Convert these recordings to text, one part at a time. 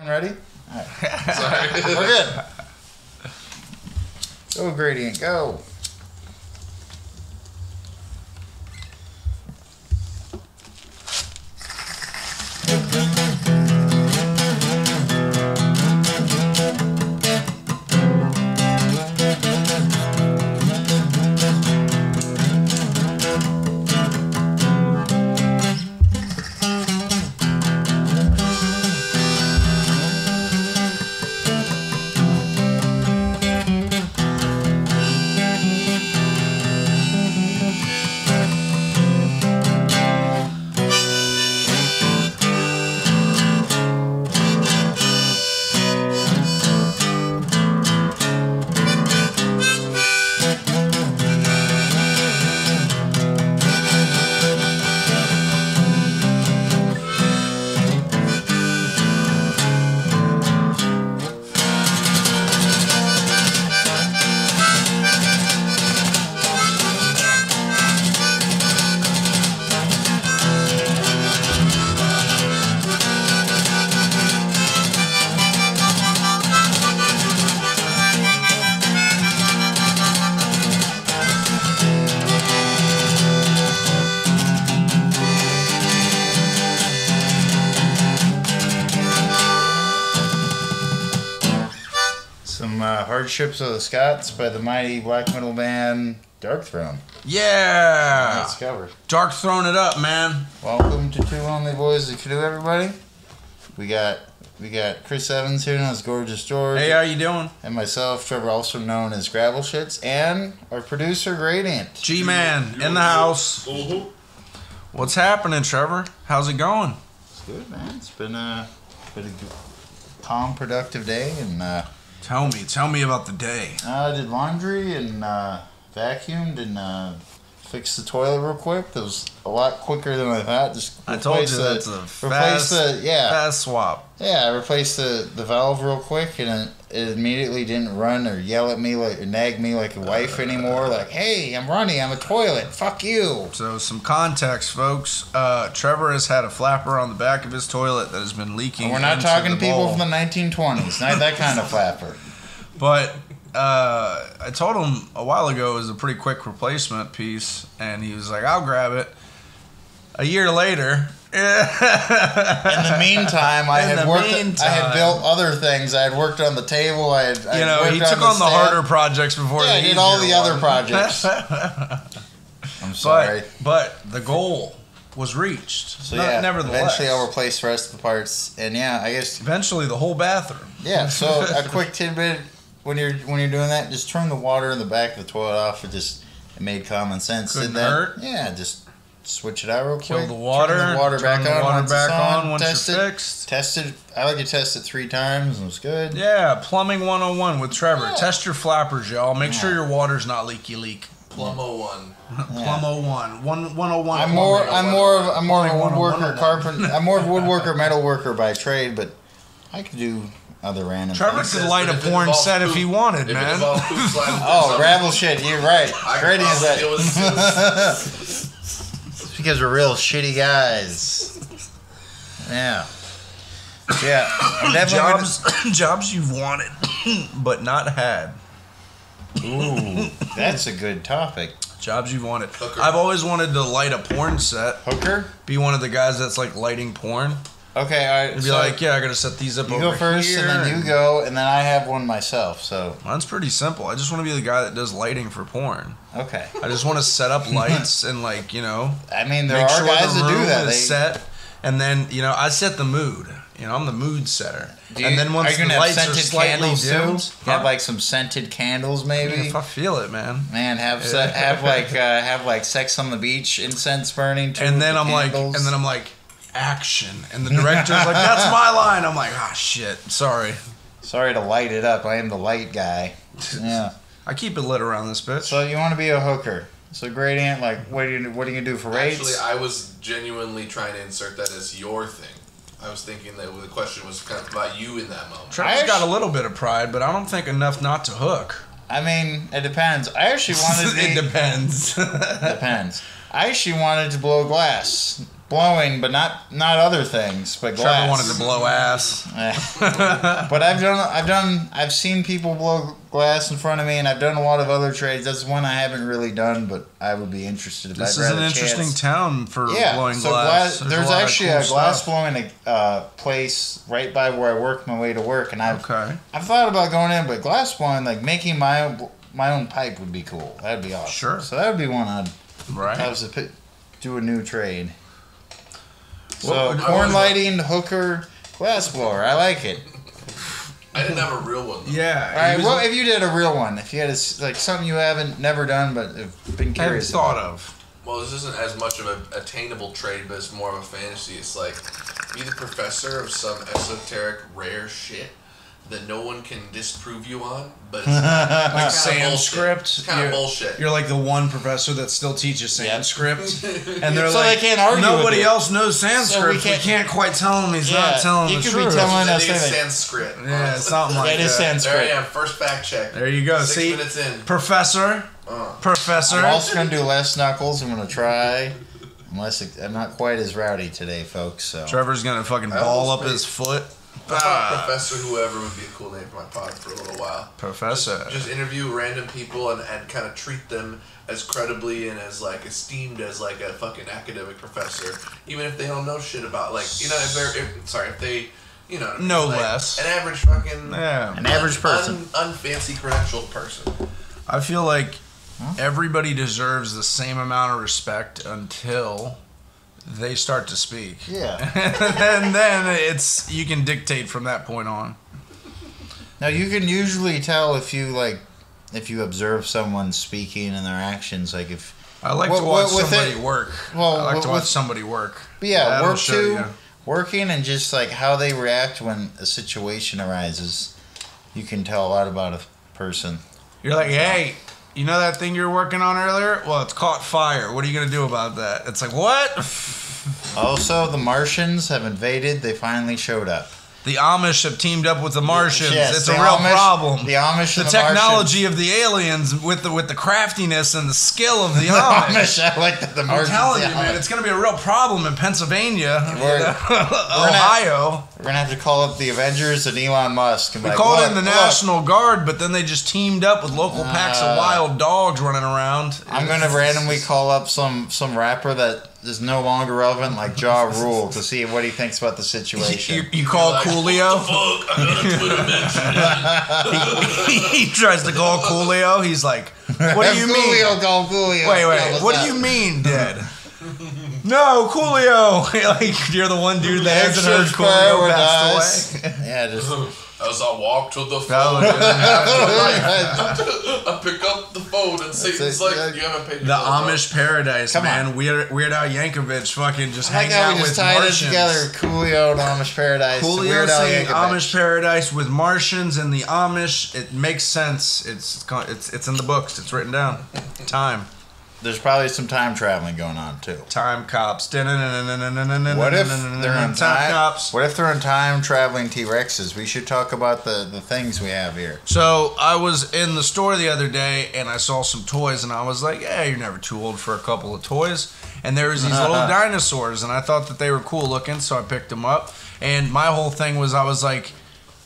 Ready? All right. Sorry. We're good. Go, Gradient, go. Hardships of the Scots by the mighty black metal band Darkthrone. Yeah! Nice cover. Darkthrone it up, man. Welcome to Two Lonely Boys of Canoe, everybody. We got Chris Evans here, known as Gorgeous George. Hey, how you doing? And myself, Trevor, also known as Gravel Shits, and our producer, Gradient. G-Man, in the house. What's happening, Trevor? How's it going? It's good, man. It's been a calm, productive day, and Tell me about the day. I did laundry and vacuumed and fixed the toilet real quick. That was a lot quicker than I thought. I told you that's a fast swap. Yeah, I replaced the valve real quick, and it immediately didn't run or yell at me or nag me like a wife anymore. Like, hey, I'm running, I'm a toilet, fuck you. So some context, folks. Trevor has had a flapper on the back of his toilet that has been leaking. And we're not talking the people bowl. from the 1920s, not that kind of flapper. But I told him a while ago it was a pretty quick replacement piece, and he was like, I'll grab it. A year later... In the meantime, I had built other things. I had worked on the table. He took on the harder projects before. Yeah, I did all the other projects. I'm sorry, but the goal was reached. So nevertheless, eventually I'll replace the rest of the parts, and I guess eventually the whole bathroom. Yeah. So a quick tidbit: when you're doing that, just turn the water in the back of the toilet off. It made common sense. Couldn't hurt. Yeah, just switch it out real quick. Kill the water. Turn the water back on once test you're it. fixed. Test it. I like to test it 3 times, and it was good. Yeah, Plumbing 101 with Trevor. Yeah. Test your flappers, y'all. Make sure your water's not leak. Plum 01. Plum 01. 101. I'm more of a woodworker, carpenter. I'm more of a woodworker, metal worker by trade, but I could do other random Trevor things. could light a porn set if he wanted, man. Oh, gravel shit, you're right. Trading is that. It's because we're real shitty guys. Yeah. Yeah. I'm definitely jobs you've wanted, but not had. Ooh, that's a good topic. Jobs you've wanted. Hooker. I've always wanted to light a porn set. Hooker? Be one of the guys that's like lighting porn. Okay, all right. And be like, I gotta set these up over here. You go first, and then you go, and then I have one myself, so. Mine's pretty simple. I just want to be the guy that does lighting for porn. Okay. I just want to set up lights and I mean, there make are sure guys the that do room that. is set, and then, I set the mood. I'm the mood setter. And then once the lights are slightly dimmed, have like some scented candles, maybe. If I feel it, man. Man, have like Sex on the Beach incense burning. And then I'm like, action, and the director's like, that's my line. I'm like, shit, sorry to light it up. I am the light guy. Yeah, I keep it lit around this bitch. So you want to be a hooker? So Gradient, like, what are you gonna do for rates? Actually, I was genuinely trying to insert that as your thing. I was thinking that the question was kind of about you in that moment. Trevor's got a little bit of pride, but I don't think enough not to hook. I mean, it depends. I actually wanted to It depends. Depends. I actually wanted to blow glass. blowing, but not other things, but glass. Trevor wanted to blow ass. But I've seen people blow glass in front of me, and I've done a lot of other trades. That's one I haven't really done, but I would be interested if This I is had an a interesting chance. town for blowing so glass. There's lot of actually cool a glass stuff. blowing place right by where I work my way to work, and I've Okay. thought about going in, but glass blowing, like making my own pipe would be cool. That'd be awesome. Sure. So that would be one I'd Right. have to do a new trade. What So would- corn lighting, hooker, glass blower. I like it. I didn't have a real one. Though. Yeah. All right. he was- Well, if you did a real one, if you had like something you haven't never done but have been I haven't curious thought about. of. Well, this isn't as much of an attainable trade, but it's more of a fantasy. It's like be the professor of some esoteric, rare shit that no one can disprove you on, but it's Like Sanskrit. Sanskrit. Kind of bullshit. You're like the one professor that still teaches Sanskrit, and they're So like, they can't argue nobody with it. else knows Sanskrit. So we we can't quite tell him he's Yeah, not telling you the could truth. be telling I us think it's anything. Sanskrit. Yeah, something like That is that. There I Sanskrit. am. First fact check. There you go. 6 See, minutes in. professor, professor. I'm also gonna do less knuckles. I'm gonna try, I'm not quite as rowdy today, folks. So Trevor's gonna fucking That ball was up his foot. I thought Professor Whoever would be a cool name for my pod for a little while. Professor. Just interview random people and kind of treat them as credibly and as like esteemed as like a fucking academic professor, even if they don't know shit about if they No like, less. an average fucking Yeah. an average person. unfancy credentialed person. I feel like everybody deserves the same amount of respect until they start to speak. Yeah. and then it's you can dictate from that point on. Now you can usually tell if you observe someone speaking and their actions, like if. I like Well, to watch with somebody it- work. well, I like to with- watch somebody work. But yeah, That'll work show too. you. Working and just like how they react when a situation arises, you can tell a lot about a person. You're like, hey, you know that thing you're working on earlier? Well, it's caught fire. What are you gonna do about that? It's like, what? Also, the Martians have invaded. They finally showed up. The Amish have teamed up with the Martians. Yes, it's the a real Amish- problem. The Amish The and the technology of the aliens with the craftiness and the skill of the Martians. Amish. I like that the I'm Martians. telling you, yeah. man, it's going to be a real problem in Pennsylvania, We're- Ohio. We're gonna have to call up the Avengers and Elon Musk. And be We like, called "Look, in the look, National Guard, but then they just teamed up with local packs of wild dogs running around. I'm gonna randomly call up some rapper that is no longer relevant, like Ja Rule, to see what he thinks about the situation. You call Like, Coolio? What the fuck? I got a Twitter mention. He tries to call Coolio. He's like, what do you mean? Coolio, call Coolio. Wait, Yeah, what what's do up? you mean dead? No, Coolio. Like you're the one dude that hasn't heard Extra Coolio passed paradise. away. Yeah, just As I walk to the phone, That I pick up the phone and Satan's it. like, "You haven't paid your The bill, bro." Amish paradise, Come man. on. Weird Al Yankovic fucking just I like hanging how out we just with tied Martians. it together. Coolio and Amish Paradise. Coolio Weird Al saying Yankovic. Amish paradise with Martians and the Amish. It makes sense. It's in the books. It's written down. Time. There's probably some time traveling going on too. Time cops. What if they're in time cops? What if they're in time traveling T-Rexes? We should talk about the things we have here. So I was in the store the other day and I saw some toys and I was like, "Yeah, you're never too old for a couple of toys." And there was these little dinosaurs and I thought that they were cool looking, so I picked them up. And my whole thing was, I was like,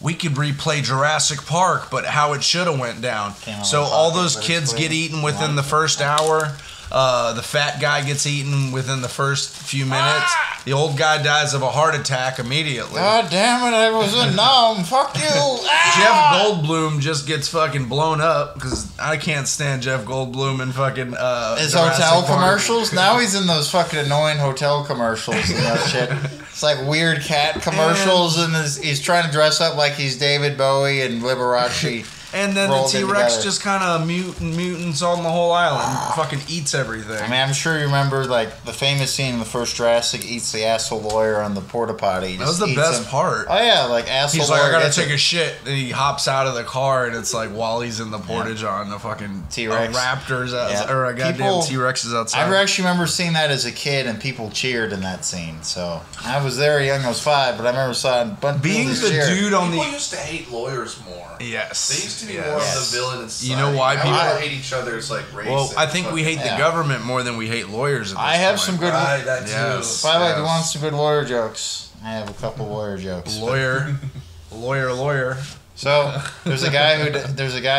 we could replay Jurassic Park, but how it should have went down. So all those kids get eaten within the first hour. The fat guy gets eaten within the first few minutes. The old guy dies of a heart attack immediately. God damn it! I was a gnome. Fuck you. Jeff Goldblum just gets fucking blown up because I can't stand Jeff Goldblum and fucking His Jurassic hotel Park. commercials. Now he's in those fucking annoying hotel commercials and that shit. It's like weird cat commercials, and he's trying to dress up like he's David Bowie and Liberace. And then the rolled in T-Rex together. just kind of mutants on the whole island, fucking eats everything. I mean, I'm sure you remember like the famous scene in the first Jurassic eats the asshole lawyer on the porta potty. that was the best part. Oh yeah, like asshole He's like, I lawyer gotta gets take it. a shit. And he hops out of the car, and it's like while he's in the portage on the fucking T-Rex. raptors Yeah. or a goddamn People- T-Rex is outside. I actually remember seeing that as a kid, and people cheered in that scene. So I was there young, I was 5, but I remember saw a bunch of Being people the cheer. dude on People the used to hate lawyers more. yes, They used used to be more of Yes. the villain in society. You know why Now people- we all hate each other. It's like race. Well, I think we hate Yeah. the government more than we hate lawyers. At this I have point. some good. Right, that too. Yes. By the way, if you Yes. want some good lawyer jokes, I have a couple lawyer jokes. Lawyer. So there's a guy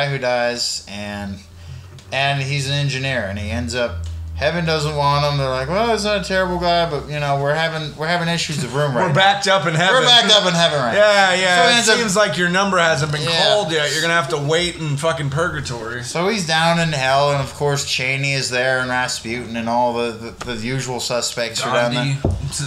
who dies, and he's an engineer, and he ends up. Heaven doesn't want him. They're like, well, he's not a terrible guy, but you know, we're having issues of room right We're now. backed up in heaven. We're backed up in heaven right now. Yeah, So yeah. he It ends up- seems like your number hasn't been Yeah. called yet. You're gonna have to wait in fucking purgatory. So he's down in hell, and of course Cheney is there, and Rasputin, and all the usual suspects are down Gandhi.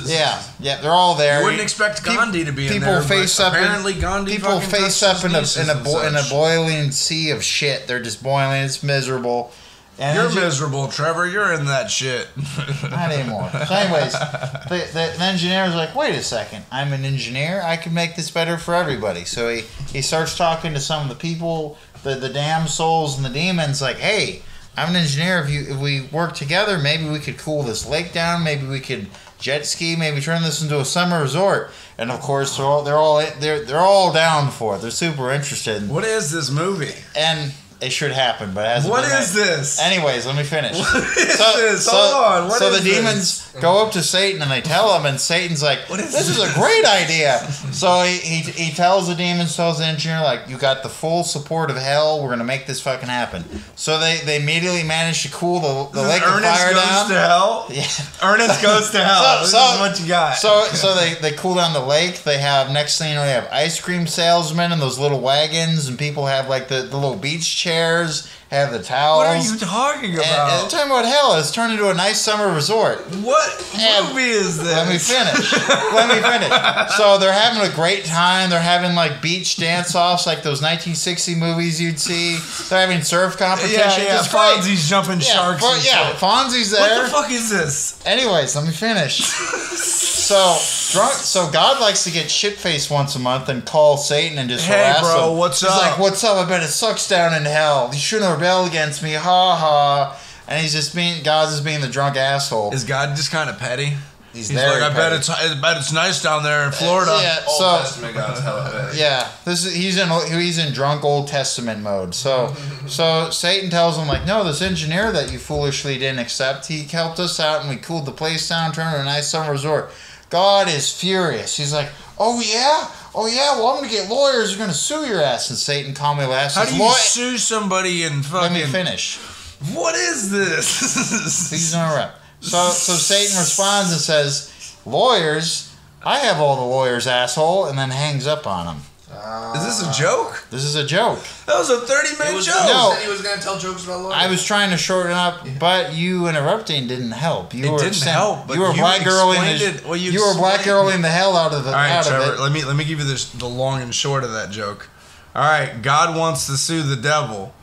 there. Yeah, they're all there. You wouldn't expect Gandhi to be in people there. face but up. apparently, Gandhi. People fucking face touched up his in a nieces in a, and bo- in a such. boiling sea of shit. They're just boiling. It's miserable. And You're it's just- miserable, Trevor. You're in that shit. Not anymore. So anyways, the engineer is like, wait a second, I'm an engineer. I can make this better for everybody. So he starts talking to some of the people, the damn souls and the demons, like, hey, I'm an engineer. If we work together, maybe we could cool this lake down. Maybe we could jet ski. Maybe turn this into a summer resort. And of course, they're all down for it. They're super interested. What is this movie? And it should happen, but as What is this? Anyways, let me finish. What is this? Hold on. What so is the this? demons go up to Satan and they tell him, and Satan's like, What is "This is a great idea." So he tells the demons, tells the engineer, like, "You got the full support of hell. We're gonna make this fucking happen." So they immediately manage to cool the lake of Ernest fire goes down. to hell. Yeah. Ernest goes to hell. This is what you got. So they cool down the lake. They have, next thing you know, they have ice cream salesmen and those little wagons, and people have like the little beach chairs, have the towels. What are you talking And about? talking about hell. It's turned into a nice summer resort. What And- movie is this? Let me finish. So they're having a great time. They're having like beach dance-offs, like those 1960 movies you'd see. They're having surf competitions. Yeah. It's great. Fonzie's jumping sharks. and Yeah, shit. Fonzie's there. What the fuck is this? Anyways, let me finish. So God likes to get shit-faced once a month and call Satan and just Hey, harass bro, him. what's He's up? like, "What's up? I bet it sucks down in hell. You shouldn't rebel against me. Ha ha." And he's just God's just being the drunk asshole. Is God just kind of petty? He's He's very like, I petty. bet it's nice down there in Florida. Yeah, Old so Testament God's hella bad. yeah, he's in drunk Old Testament mode. So Satan tells him, like, no, this engineer that you foolishly didn't accept, he helped us out and we cooled the place down, turned it into a nice summer resort. God is furious. He's like, oh yeah, well I'm gonna get lawyers who are gonna sue your ass. And Satan calmly laughs. How says, do you "Law-" sue somebody and Let fucking? me finish. What is this? Please don't interrupt. So Satan responds and says, lawyers, I have all the lawyers, asshole, and then hangs up on him. Is this a joke? This is a joke. That was a He 30-minute was, joke. No. He said he was going to tell jokes about lawyers. I was trying to shorten it up, but you interrupting didn't help. You It were didn't help, but You were you black girling explained it. Well, you were black explained girling the hell out of All right, out Trevor. of it. Let me give you the long and short of that joke. All right, God wants to sue the devil,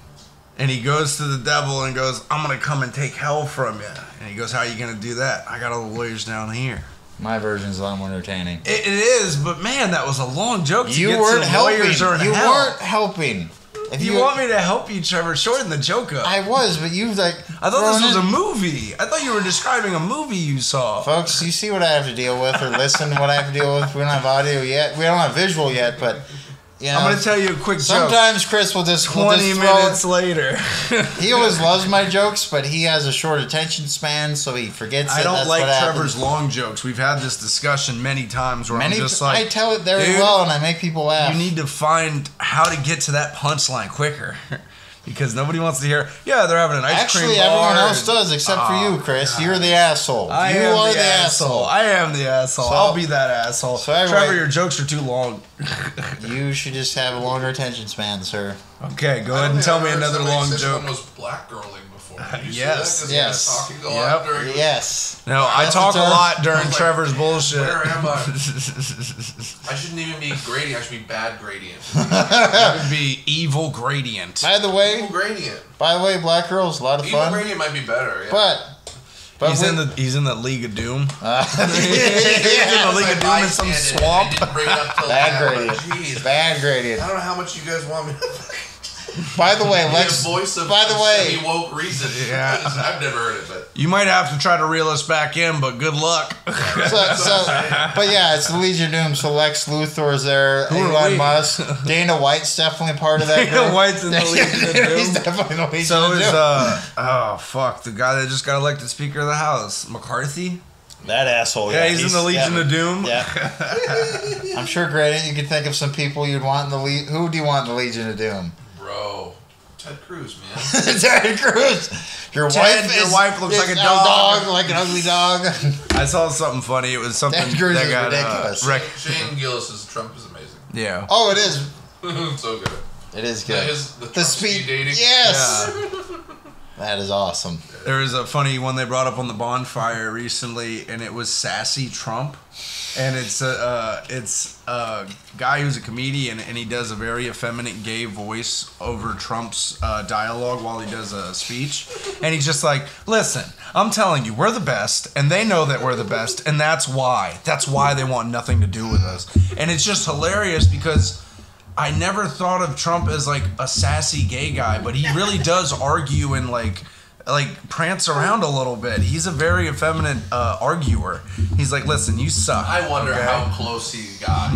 and he goes to the devil and goes, "I'm gonna come and take hell from you." And he goes, "How are you gonna do that? I got all the lawyers down here." My version's a lot more entertaining. It is, but man, that was a long joke. To You get weren't to helping. lawyers are in You hell. weren't helping. If You want me to help you, Trevor? Shorten the joke up. I was, but you like. I thought this thrown was a in- movie. I thought you were describing a movie you saw. Folks, you see what I have to deal with, or listen to what I have to deal with. We don't have audio yet. We don't have visual yet, but you know. I'm going to tell you a quick joke. Sometimes Chris will just 20 throw minutes later. He always loves my jokes, but he has a short attention span, so he forgets. I it. don't That's like what happens. Trevor's long jokes. We've had this discussion many times where I'm just like, I tell it very dude, well, and I make people laugh. you need to find how to get to that punchline quicker. Because nobody wants to hear, yeah, they're having an ice cream Actually, bar. everyone else and- does except for Oh, you, Chris. God. You're the asshole. I you am are the asshole. I am the asshole. So- I'll be that asshole. so anyway- Trevor, your jokes are too long. You should just have a longer attention span, sir. Okay, go I ahead don't and think tell I've me heard another somebody long say joke. someone was black girling before. Did you see Yes. that? 'Cause he Yes. was talking a lot Yep. during- Yes. No, I That's talk the a term. lot during I was like, Trevor's bullshit. Where am I? I shouldn't even be gradient. I should be bad gradient. That would be evil gradient. By the Evil way, gradient. Black Girls, a lot of Evil fun. gradient might be better. Yeah. But He's in the League of Doom. He's He's in the League of Doom in some swamp. I didn't bring it up till Bad now, gradient. but Jeez. Bad gradient. I don't know how much you guys want me to. By the way, The voice of semi-woke reason. Yeah. I've never heard it, but You might have to try to reel us back in, but good luck. But yeah, it's the Legion of Doom. So Lex Luthor is there. Who are Elon we? Musk. Dana White's definitely part of that. Dana group. White's in the Legion of Doom. He's definitely in the Legion So of is Doom. the guy that just got elected Speaker of the House, McCarthy. That asshole. Yeah, he's in the Legion of Doom. Yeah. I'm sure, Grant, you can think of some people you'd want in the Who do you want in the Legion of Doom? bro, Ted Cruz, man. Ted Cruz. Your wife looks like a dog, like an ugly dog. I saw something funny. It was something Ted Cruz that is got ridiculous. Shane Gillis' Trump is amazing. Yeah. Oh, it is. So good. It is good. The The Trump speed dating. Yes. That is awesome. There was a funny one they brought up on the bonfire recently, and it was Sassy Trump, and it's a guy who's a comedian, and he does a very effeminate gay voice over Trump's dialogue while he does a speech, and he's just like, "Listen, I'm telling you, we're the best, and they know that we're the best, and that's why they want nothing to do with us," and it's just hilarious because I never thought of Trump as like a sassy gay guy, but he really does argue and like prance around a little bit. He's a very effeminate arguer. He's like, listen, you suck. I wonder okay? how close he got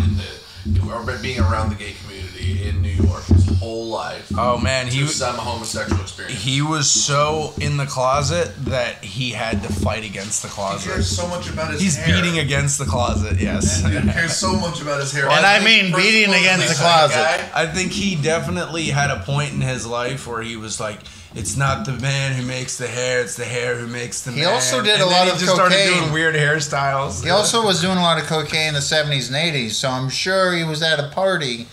or being around the gay community in New York his whole life. Oh man, to some homosexual experience. he was so in the closet that he had to fight against the He closet. cares so much about his He's hair. beating against the closet. Yes. He cares so much about his hair. And I mean First beating of all, against he's the that closet. guy. I think he definitely had a point in his life where he was like, it's not the man who makes the hair, it's the hair who makes the man. He also did And a then lot he of just started cocaine. doing weird hairstyles. He also was doing a lot of cocaine in the 70s and 80s, so I'm sure he was at a party,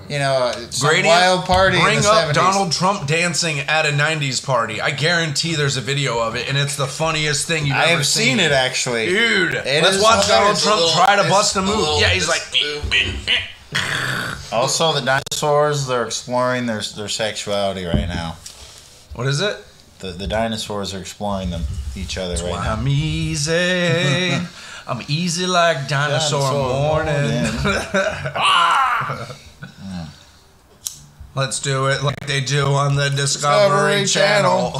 you know, some Gradient, wild party in bring the up 70s. Donald Trump dancing at a 90s party. I guarantee there's a video of it, and it's the funniest thing you've I ever have seen it, actually. Dude, It let's is watch hilarious. Donald Trump try to bust a move. Yeah, he's like... Also, the dinosaurs, they're exploring their sexuality right now. What is it? The dinosaurs are exploring each other right now. I'm easy. I'm easy like dinosaur morning. Let's do it like they do on the Discovery Channel.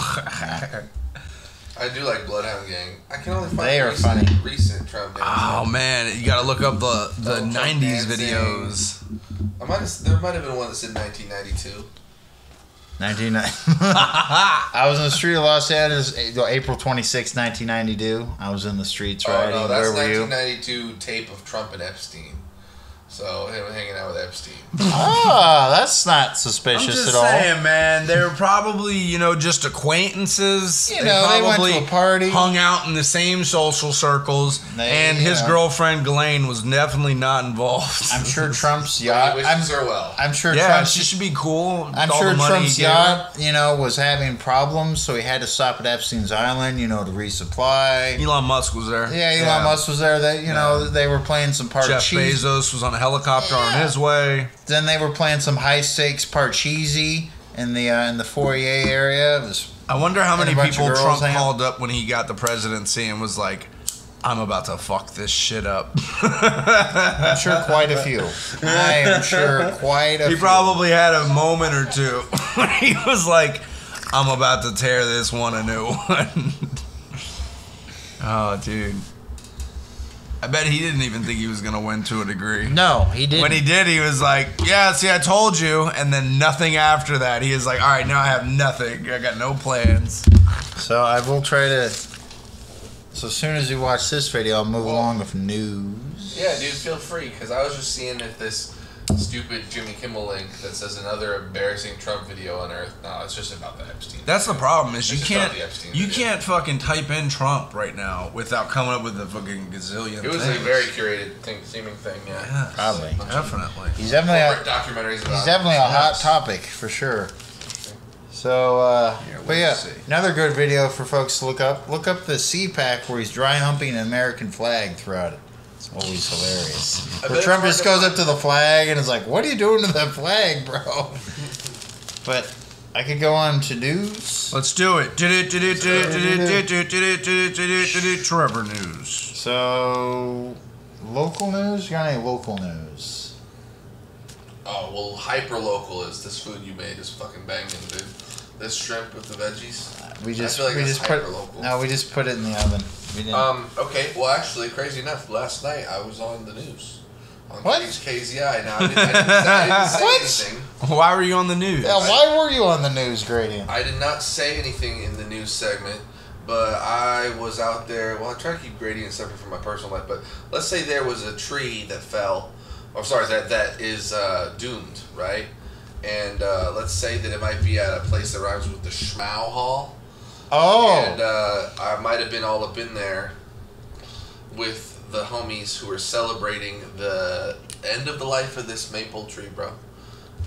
I do like Bloodhound Gang. I can only find They are funny. recent Trump dances. Oh man, you gotta look up the Trump 90s dancing. videos. There might have been one that said 1992. 1990. I was in the street of Los Angeles, April 26, 1992. I was in the streets riding. Oh no, that's Where were you? 1992 tape of Trump and Epstein. So him hanging out with Epstein. Ah, that's not I'm suspicious just at all. saying, man. They were probably, just acquaintances. You know, they went probably to a party. hung out in the same social circles, and his girlfriend Ghislaine was definitely not involved. I'm sure Trump's He yacht. wishes her well. I'm sure yeah, Trump's. she should be cool. with I'm all sure the money Trump's he gave her. yacht, was having problems, so he had to stop at Epstein's Island, to resupply. Elon Musk was there. Yeah, Elon Musk was there. They, they were playing some Jeff Parcheesi. Bezos was on a helicopter on his way. Then they were playing some high stakes Parcheesi in the foyer area. It was, I wonder how many And a bunch of people girls Trump hanging. called up when he got the presidency and was like, I'm about to fuck this shit up. I'm sure quite a few. I am sure quite a He few. probably had a moment or two where he was like, I'm about to tear this one a new one. Oh, dude. I bet he didn't even think he was going to win to a degree. No, he didn't. When he did, he was like, yeah, see, I told you. And then nothing after that. He was like, all right, now I have nothing. I got no plans. So I will try to. So as soon as you watch this video, I'll move along with news. Yeah, dude, feel free, because I was just seeing if this stupid Jimmy Kimmel link that says another embarrassing Trump video on Earth. No, it's just about the Epstein. That's the problem is It's you just about can't the Epstein you video. can't fucking type in Trump right now without coming up with a fucking gazillion It was things. a very curated seeming thing, yeah. Yes, Probably. definitely. He's definitely Corporate a, documentaries about he's definitely a hot Yes. topic for sure. So, but we'll yeah, see. another good video for folks to look up. Look up the CPAC where he's dry humping an American flag throughout it. It's always hilarious. I Where bet Trump it's just hard goes to up to the flag and is like, "What are you doing to that flag, bro?" But I could go on to news. Let's do it. Trevor news. So, local news? You got any local news? Oh, well, hyper local is this food you made is fucking banging, dude. This shrimp with the veggies. We just I feel like we it's just put hyper-local. no, we just put it in the oven. We didn't. Okay, well, actually, crazy enough, last night I was on the news. On What? KZI. Now, I didn't say What? anything. Why were you on the news? Yeah, why were you on the news, Gradient? I did not say anything in the news segment, but I was out there. Well, I try to keep Gradient separate from my personal life, but let's say there was a tree that fell, or sorry, that is doomed, right? And let's say that it might be at a place that rhymes with the Schmau Hall. Oh. And I might have been all up in there with the homies who were celebrating the end of the life of this maple tree, bro.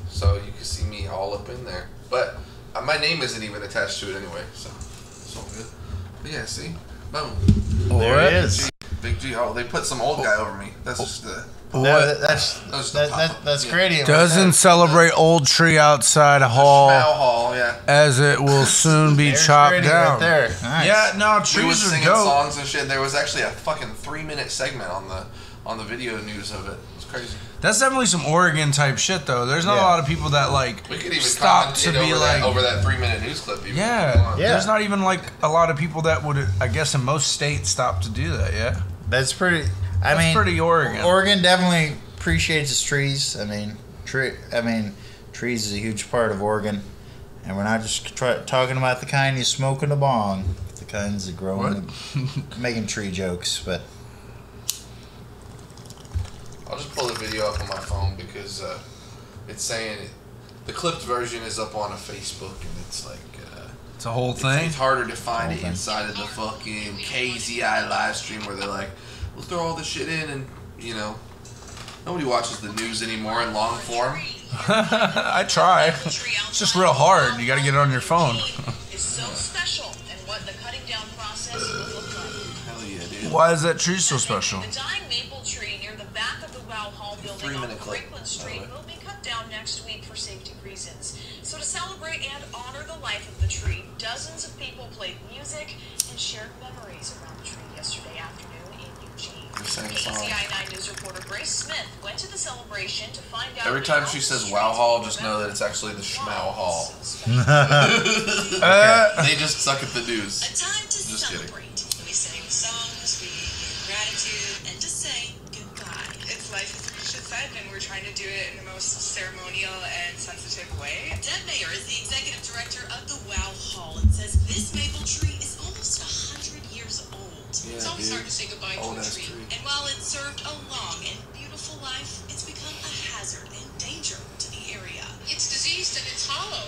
So you can see me all up in there. But my name isn't even attached to it anyway, so it's all good. But yeah, see? Boom. There it is. Big G. Oh, they put some old guy over me. That's just the... That's Gradient. Doesn't celebrate old tree outside hall, Schmau Hall, yeah. as it will soon be There's chopped Gradient down. right there. Nice. Yeah, no, We was trees are singing dope. songs and shit. There was actually a fucking 3-minute segment on the video news of it. It's crazy. That's definitely some Oregon type shit, though. There's not a Yeah. lot of people that like We could even stop to commentate be over like, over that 3-minute news clip. Even yeah. Yeah. There's not even like a lot of people that would, I guess, in most states stop to do that. Yeah, That's pretty. I that's mean, pretty Oregon. Oregon definitely appreciates its trees. I mean, trees is a huge part of Oregon, and we're not just talking about the kind you smoke in a bong, the kinds that grow in making tree jokes. But I'll just pull the video up on my phone because it's saying the clipped version is up on a Facebook, and it's like It's a whole thing. it's harder to find it thing. inside of the fucking KZI live stream where they're like, we'll throw all this shit in, and you know, nobody watches the news anymore in long form. I try. It's just real hard. You got to get it on your phone. Is so special, and what the cutting down process will look like. Hell yeah, dude. Why is that tree so special? The dying maple tree near the back of the Wow Hall building on 3-minute clip, Franklin Street by the way. will be cut down next week for safety reasons. So to celebrate and honor the life of the tree, dozens of people played music and shared memories around the tree yesterday afternoon in Eugene. They sang a song. KCI9 News reporter Grace Smith went to the celebration to find out. Every time how she the says streets Wow Hall, will just know that it's actually the Schmau Hall. Uh, They just suck at the news. A time to Just kidding. celebrate. We sing songs, we give gratitude, and to say goodbye. It's life as Risha said, and we're trying to do it in the most ceremonial and sensitive way. Deb Mayer is the executive director of the Wow Hall and says this maple tree is almost 100 years old. Yeah, It's always dude. hard to say goodbye to Old a ass tree. tree. And while it served a long and beautiful life, it's become a hazard and danger to the area. It's diseased and it's hollow.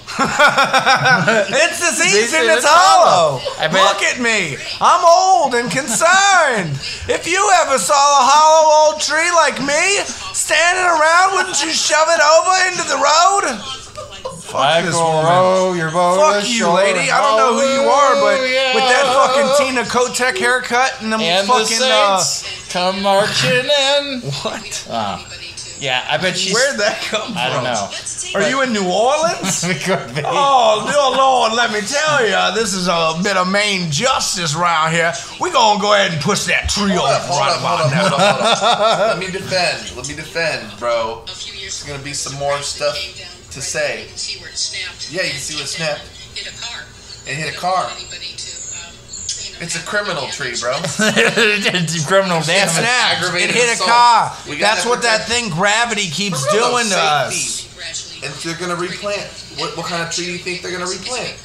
it's diseased and it's hollow. I bet- Look at me. I'm old and concerned. If you ever saw a hollow old tree like me standing around, wouldn't you shove it over into the road? On from the lights. Fuck this woman. row your boat. Fuck you, lady. I don't know who you are, but with that fucking Tina Kotek haircut and them And fucking the saints come marching in. what? Anybody to Yeah, I bet she's. Where'd that come from? I don't know. Let's take Are you in New Orleans? It could be. Oh, dear Lord, let me tell you, this is a bit of Maine justice around here. We gonna go ahead and push that tree Hold over up, hold right up, about hold now. up, hold up. Let me defend, bro. a few years There's gonna be some ago, more the stuff came down to right say. there. You can see where it snapped. Yeah, you can see where it snapped. Hit a car. It hit a Don't car. want anybody to, It's a criminal tree, bro. It's criminal It damage. snapped. It Aggravated hit a assault. car. We gotta That's what that protect- thing gravity keeps For real, doing to safety. us. Gradually And they're gonna replant. What kind of tree do you think they're gonna replant?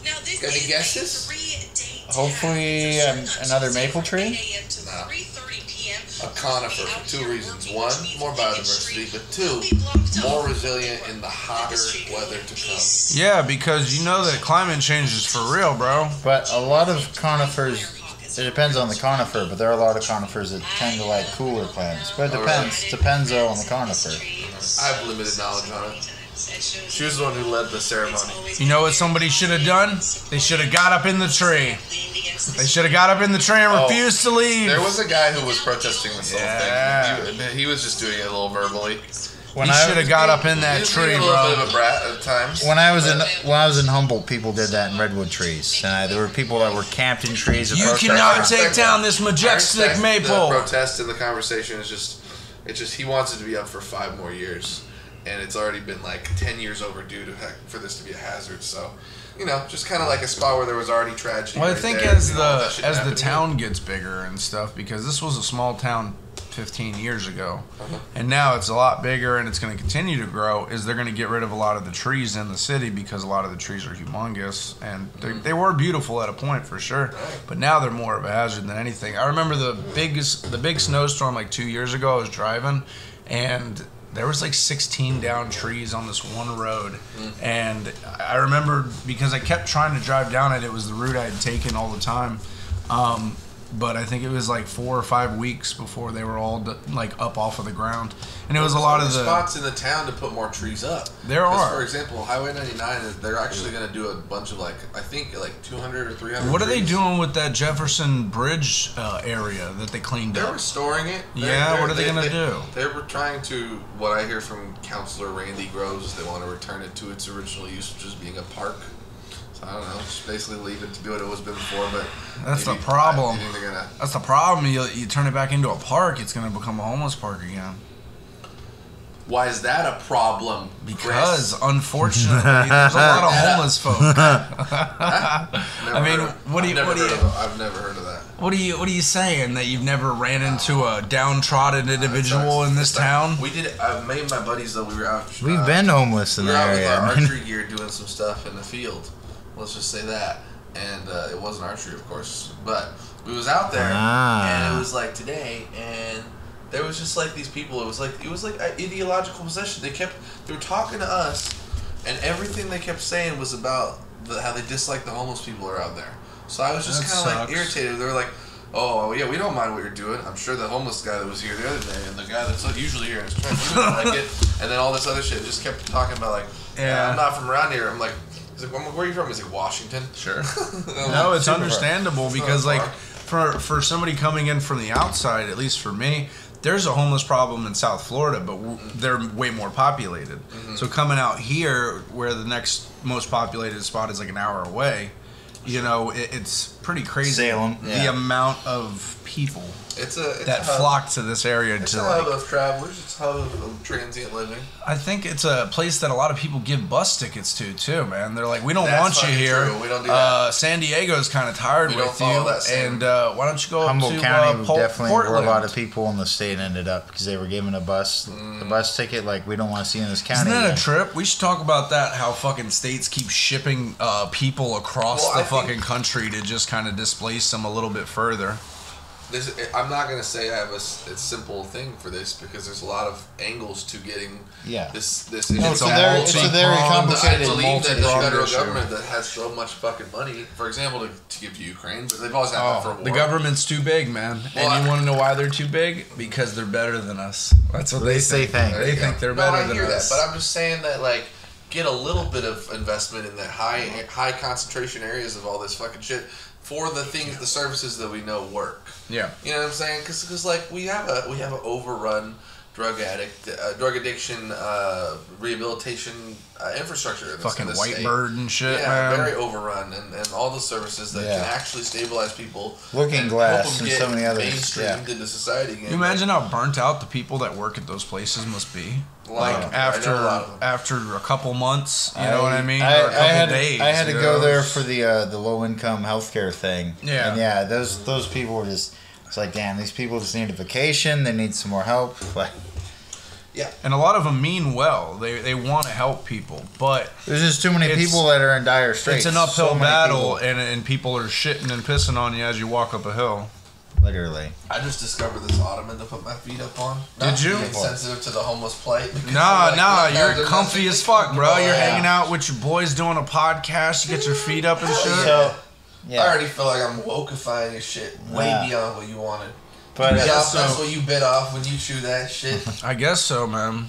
Now, this Got any is guesses? a 3-day Hopefully, another maple tree? 8 a.m. to Nah. 3:30 p.m. A conifer for two reasons. One, more biodiversity, but two, Will be blocked more off. resilient in the hotter weather to come. Yeah, because you know that climate change is for real, bro. But a lot of conifers, it depends on the conifer, but there are a lot of conifers that tend to like cooler climates. But it Oh, depends though on the conifer. I have limited knowledge on it. She was the one who led the ceremony. You know what somebody should have done? They should have got up in the tree. They should have got up in the tree and Oh, refused to leave. There was a guy who was protesting this whole Yeah. thing. He was just doing it a little verbally. When He I should have got up in He that was being tree, a little bit bro. of a brat at times. when I was in Humboldt, people did that in redwood trees, and there were people that were camped in trees. and You protested. cannot respect take down this I majestic respect maple. The protest and the conversation is just, it's just he wants it to be up for 5 more years, and it's already been like 10 years overdue for this to be a hazard. So, just kind of like a spot where there was already tragedy. Well, I right think there, as that shouldn't the happen town again. gets bigger and stuff, because this was a small town 15 years ago, and now it's a lot bigger and it's going to continue to grow, is they're going to get rid of a lot of the trees in the city because a lot of the trees are humongous, and they were beautiful at a point for sure, but now they're more of a hazard than anything. I remember the big snowstorm like 2 years ago. I was driving, and there was like 16 down trees on this one road, and I remember because I kept trying to drive down it. It was the route I had taken all the time. But I think it was like 4 or 5 weeks before they were all like up off of the ground, and it was a lot of the spots in the town to put more trees up. There are, for example, Highway 99. They're actually going to do a bunch of I think 200 or 300. What are they trees. doing with that Jefferson Bridge area that they cleaned They're up? restoring it. Yeah, what are they going to do? They were trying to. What I hear from Councilor Randy Groves is they want to return it to its original use, which is being a park. I don't know, just basically leave it to be what it was before, but that's the maybe, problem. Gonna, that's the problem. You turn it back into a park, it's going to become a homeless park again. Why is that a problem? Because, unfortunately, there's a lot of homeless folk. I mean, I've never heard of that. What are you saying, that you've never ran into a downtrodden individual in this town? We did. Me and my buddies though, we were out. We've been homeless in the area. We were out with our archery gear doing some stuff in the field. Let's just say that. And it wasn't archery, of course, but we was out there, and it was like today, and there was just like these people. It was like ideological possession. They were talking to us, and everything they kept saying was about how they dislike the homeless people are out there. So I was just kind of like irritated. They were like, "Oh yeah, we don't mind what you're doing. I'm sure the homeless guy that was here the other day, and the guy that's usually here is trying to like it." And then all this other shit just kept talking about like, "Yeah, I'm not from around here." I'm like. He's like, where are you from? He's like, Washington. Sure. No, it's understandable because, like, for somebody coming in from the outside, at least for me, there's a homeless problem in South Florida, but they're way more populated. So coming out here, where the next most populated spot is like an hour away, it's pretty crazy. Salem. The amount of people that hub. flock to this area. It's a hub of travelers. It's a hub of transient living. I think it's a place that a lot of people give bus tickets to too, man. They're like, we don't want you here. True. We don't do that. San Diego's kind of tired with you, and why don't you go Humboldt up to County? Definitely, Portland. where a lot of people in the state ended up because they were given a bus ticket. Like, we don't want to see you in this county. Isn't that a trip? We should talk about that. How fucking states keep shipping people across the fucking country to just kind of displace them a little bit further. I'm not going to say I have a simple thing for this because there's a lot of angles to getting this issue. No, it's a very complicated. I believe that the federal government that has so much fucking money, for example, to give to Ukraine, but they've always had that for war. The government's too big, man. And you want to know why they're too big? Because they're better than us. That's what they think. They think they're better than us. But I'm just saying that, like, get a little bit of investment in the high concentration areas of all this fucking shit for the things, the services that we know work. Yeah. You know what I'm saying? Because like we have an overrun drug addiction rehabilitation infrastructure. In fucking this White state. Bird and shit. Yeah, man. very overrun, and all the services that can actually stabilize people. Looking Glass and so many others. Mainstreamed into society again. Can you imagine how burnt out the people that work at those places must be? After a couple months, you know what I mean? Or a couple days. I had to go there for the low income healthcare thing. Yeah. And those people were just. It's like, damn, these people just need a vacation. They need some more help. Like, yeah. And a lot of them mean well. They want to help people, but there's just too many people that are in dire straits. It's an uphill battle, and people are shitting and pissing on you as you walk up a hill. Literally. I just discovered this ottoman to put my feet up on. Did you? Insensitive to the homeless plight. Nah, you're comfy as fuck, bro. You're hanging out with your boys doing a podcast. You get your feet up and shit. So, I already feel like I'm wokeifying your shit way beyond what you wanted. But that's what you bit off when you chew that shit. I guess so, man.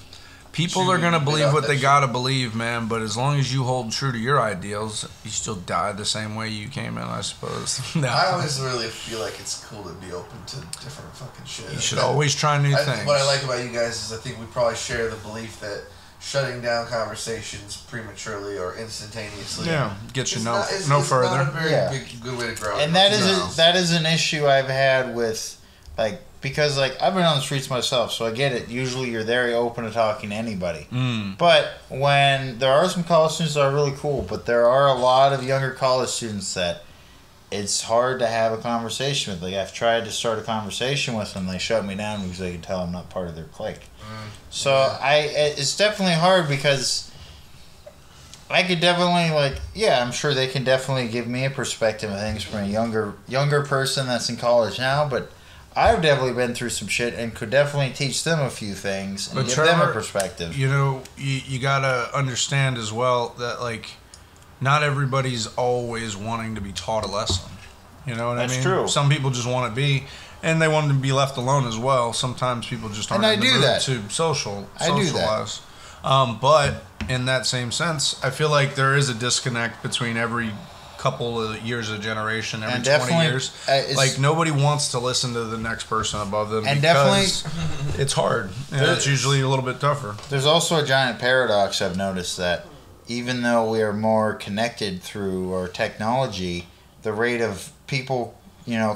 People are gonna believe what they gotta believe, man. But as long as you hold true to your ideals, you still die the same way you came in, I suppose. No. I always really feel like it's cool to be open to different fucking shit. You should always try new things. What I like about you guys is I think we probably share the belief that shutting down conversations prematurely or instantaneously get you no further. Not a very good way to grow. And that is an issue I've had with like because like I've been on the streets myself, so I get it. Usually you're very open to talking to anybody. But when there are some college students that are really cool, but there are a lot of younger college students that it's hard to have a conversation with. Like I've tried to start a conversation with them, they shut me down because they can tell I'm not part of their clique. So it's definitely hard because I could definitely I'm sure they can definitely give me a perspective of things from a younger person that's in college now, but I've definitely been through some shit and could definitely teach them a few things and give them a perspective. You know, you gotta understand as well that not everybody's always wanting to be taught a lesson. You know what I mean? That's true. Some people just want to be, and they want to be left alone as well. Sometimes people just aren't in the mood to socialize. But in that same sense, I feel like there is a disconnect between every couple of years of generation, every 20 years. Nobody wants to listen to the next person above them and because it's hard. And it's usually a little bit tougher. There's also a giant paradox I've noticed that even though we are more connected through our technology, the rate of people,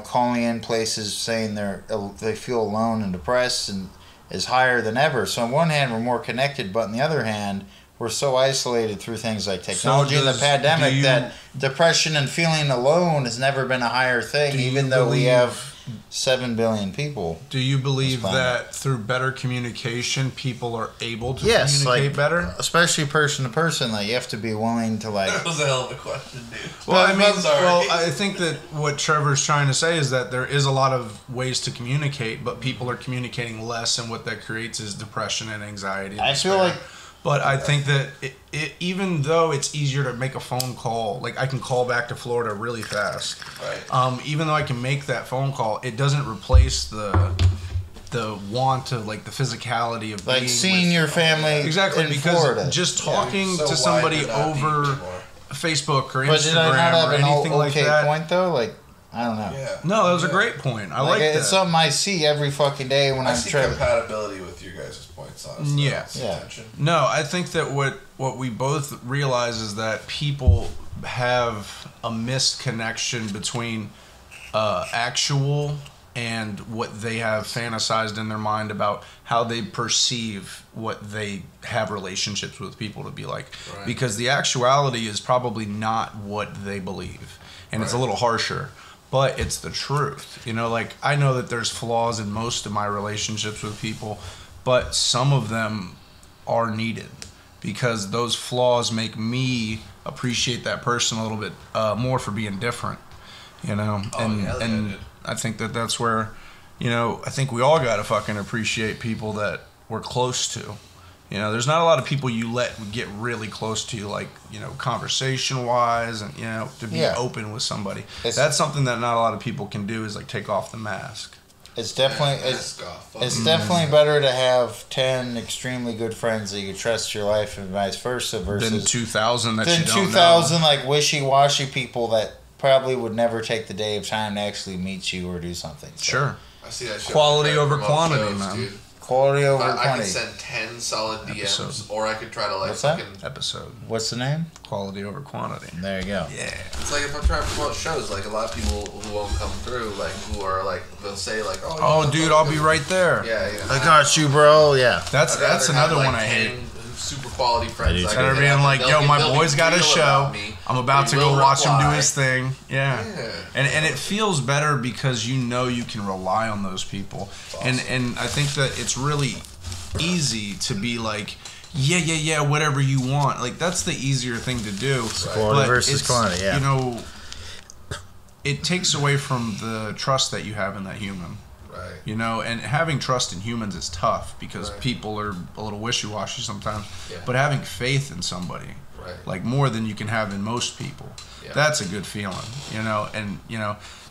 calling in places saying they feel alone and depressed and is higher than ever. So on one hand, we're more connected, but on the other hand, we're so isolated through things like technology and the pandemic that depression and feeling alone has never been a higher thing, even though we have 7 billion people. Do you believe that through better communication, people are able to communicate better? Especially person to person. You have to be willing to That was a hell of a question, dude. Well, I think that what Trevor's trying to say is that there is a lot of ways to communicate, but people are communicating less, and what that creates is depression and anxiety. I feel like. But I think that even though it's easier to make a phone call, I can call back to Florida really fast. Right. Even though I can make that phone call, it doesn't replace the want of the physicality of being seeing your family. Exactly, because Florida. Just talking to somebody over Facebook or Instagram but did I not have or anything like that. Point though, I don't know. Yeah. No, that was a great point. I like that. It's something I see every fucking day when I'm traveling. Compatibility with your guys' points, honestly. Yeah. No, I think that what we both realize is that people have a missed connection between actual and what they have fantasized in their mind about how they perceive what they have relationships with people to be like. Right. Because the actuality is probably not what they believe. And it's a little harsher. But it's the truth. I know that there's flaws in most of my relationships with people, but some of them are needed because those flaws make me appreciate that person a little bit more for being different, and I think that that's where, I think we all got to fucking appreciate people that we're close to. There's not a lot of people you let get really close to you, conversation-wise, and, to be open with somebody. That's something that not a lot of people can do is, take off the mask. It's definitely it's definitely better to have 10 extremely good friends that you can trust your life and vice versa versus than 2,000 that you don't 2,000 know. Wishy-washy people that probably would never take the day of time to actually meet you or do something. So. Sure. I see that shit. Quality over quantity, man. Dude. Quality over quantity. I could send 10 solid DMs, or I could try to What's that? Episode. What's the name? Quality over quantity. There you go. Yeah. It's if I'm trying to promote shows, a lot of people who won't come through, who are they'll say oh dude, I'll be right there. Yeah. I got you, bro. Yeah. That's another one I hate. Super quality friends. Instead of being yo, my boy's got a show. I'm about to go watch him do his thing. Yeah. And it feels better because you can rely on those people. Awesome. And I think that it's really easy to be yeah, whatever you want. That's the easier thing to do. Quality versus quantity, yeah. It takes away from the trust that you have in that human. Right. And having trust in humans is tough because people are a little wishy-washy sometimes. Yeah. But having faith in somebody, more than you can have in most people, that's a good feeling. And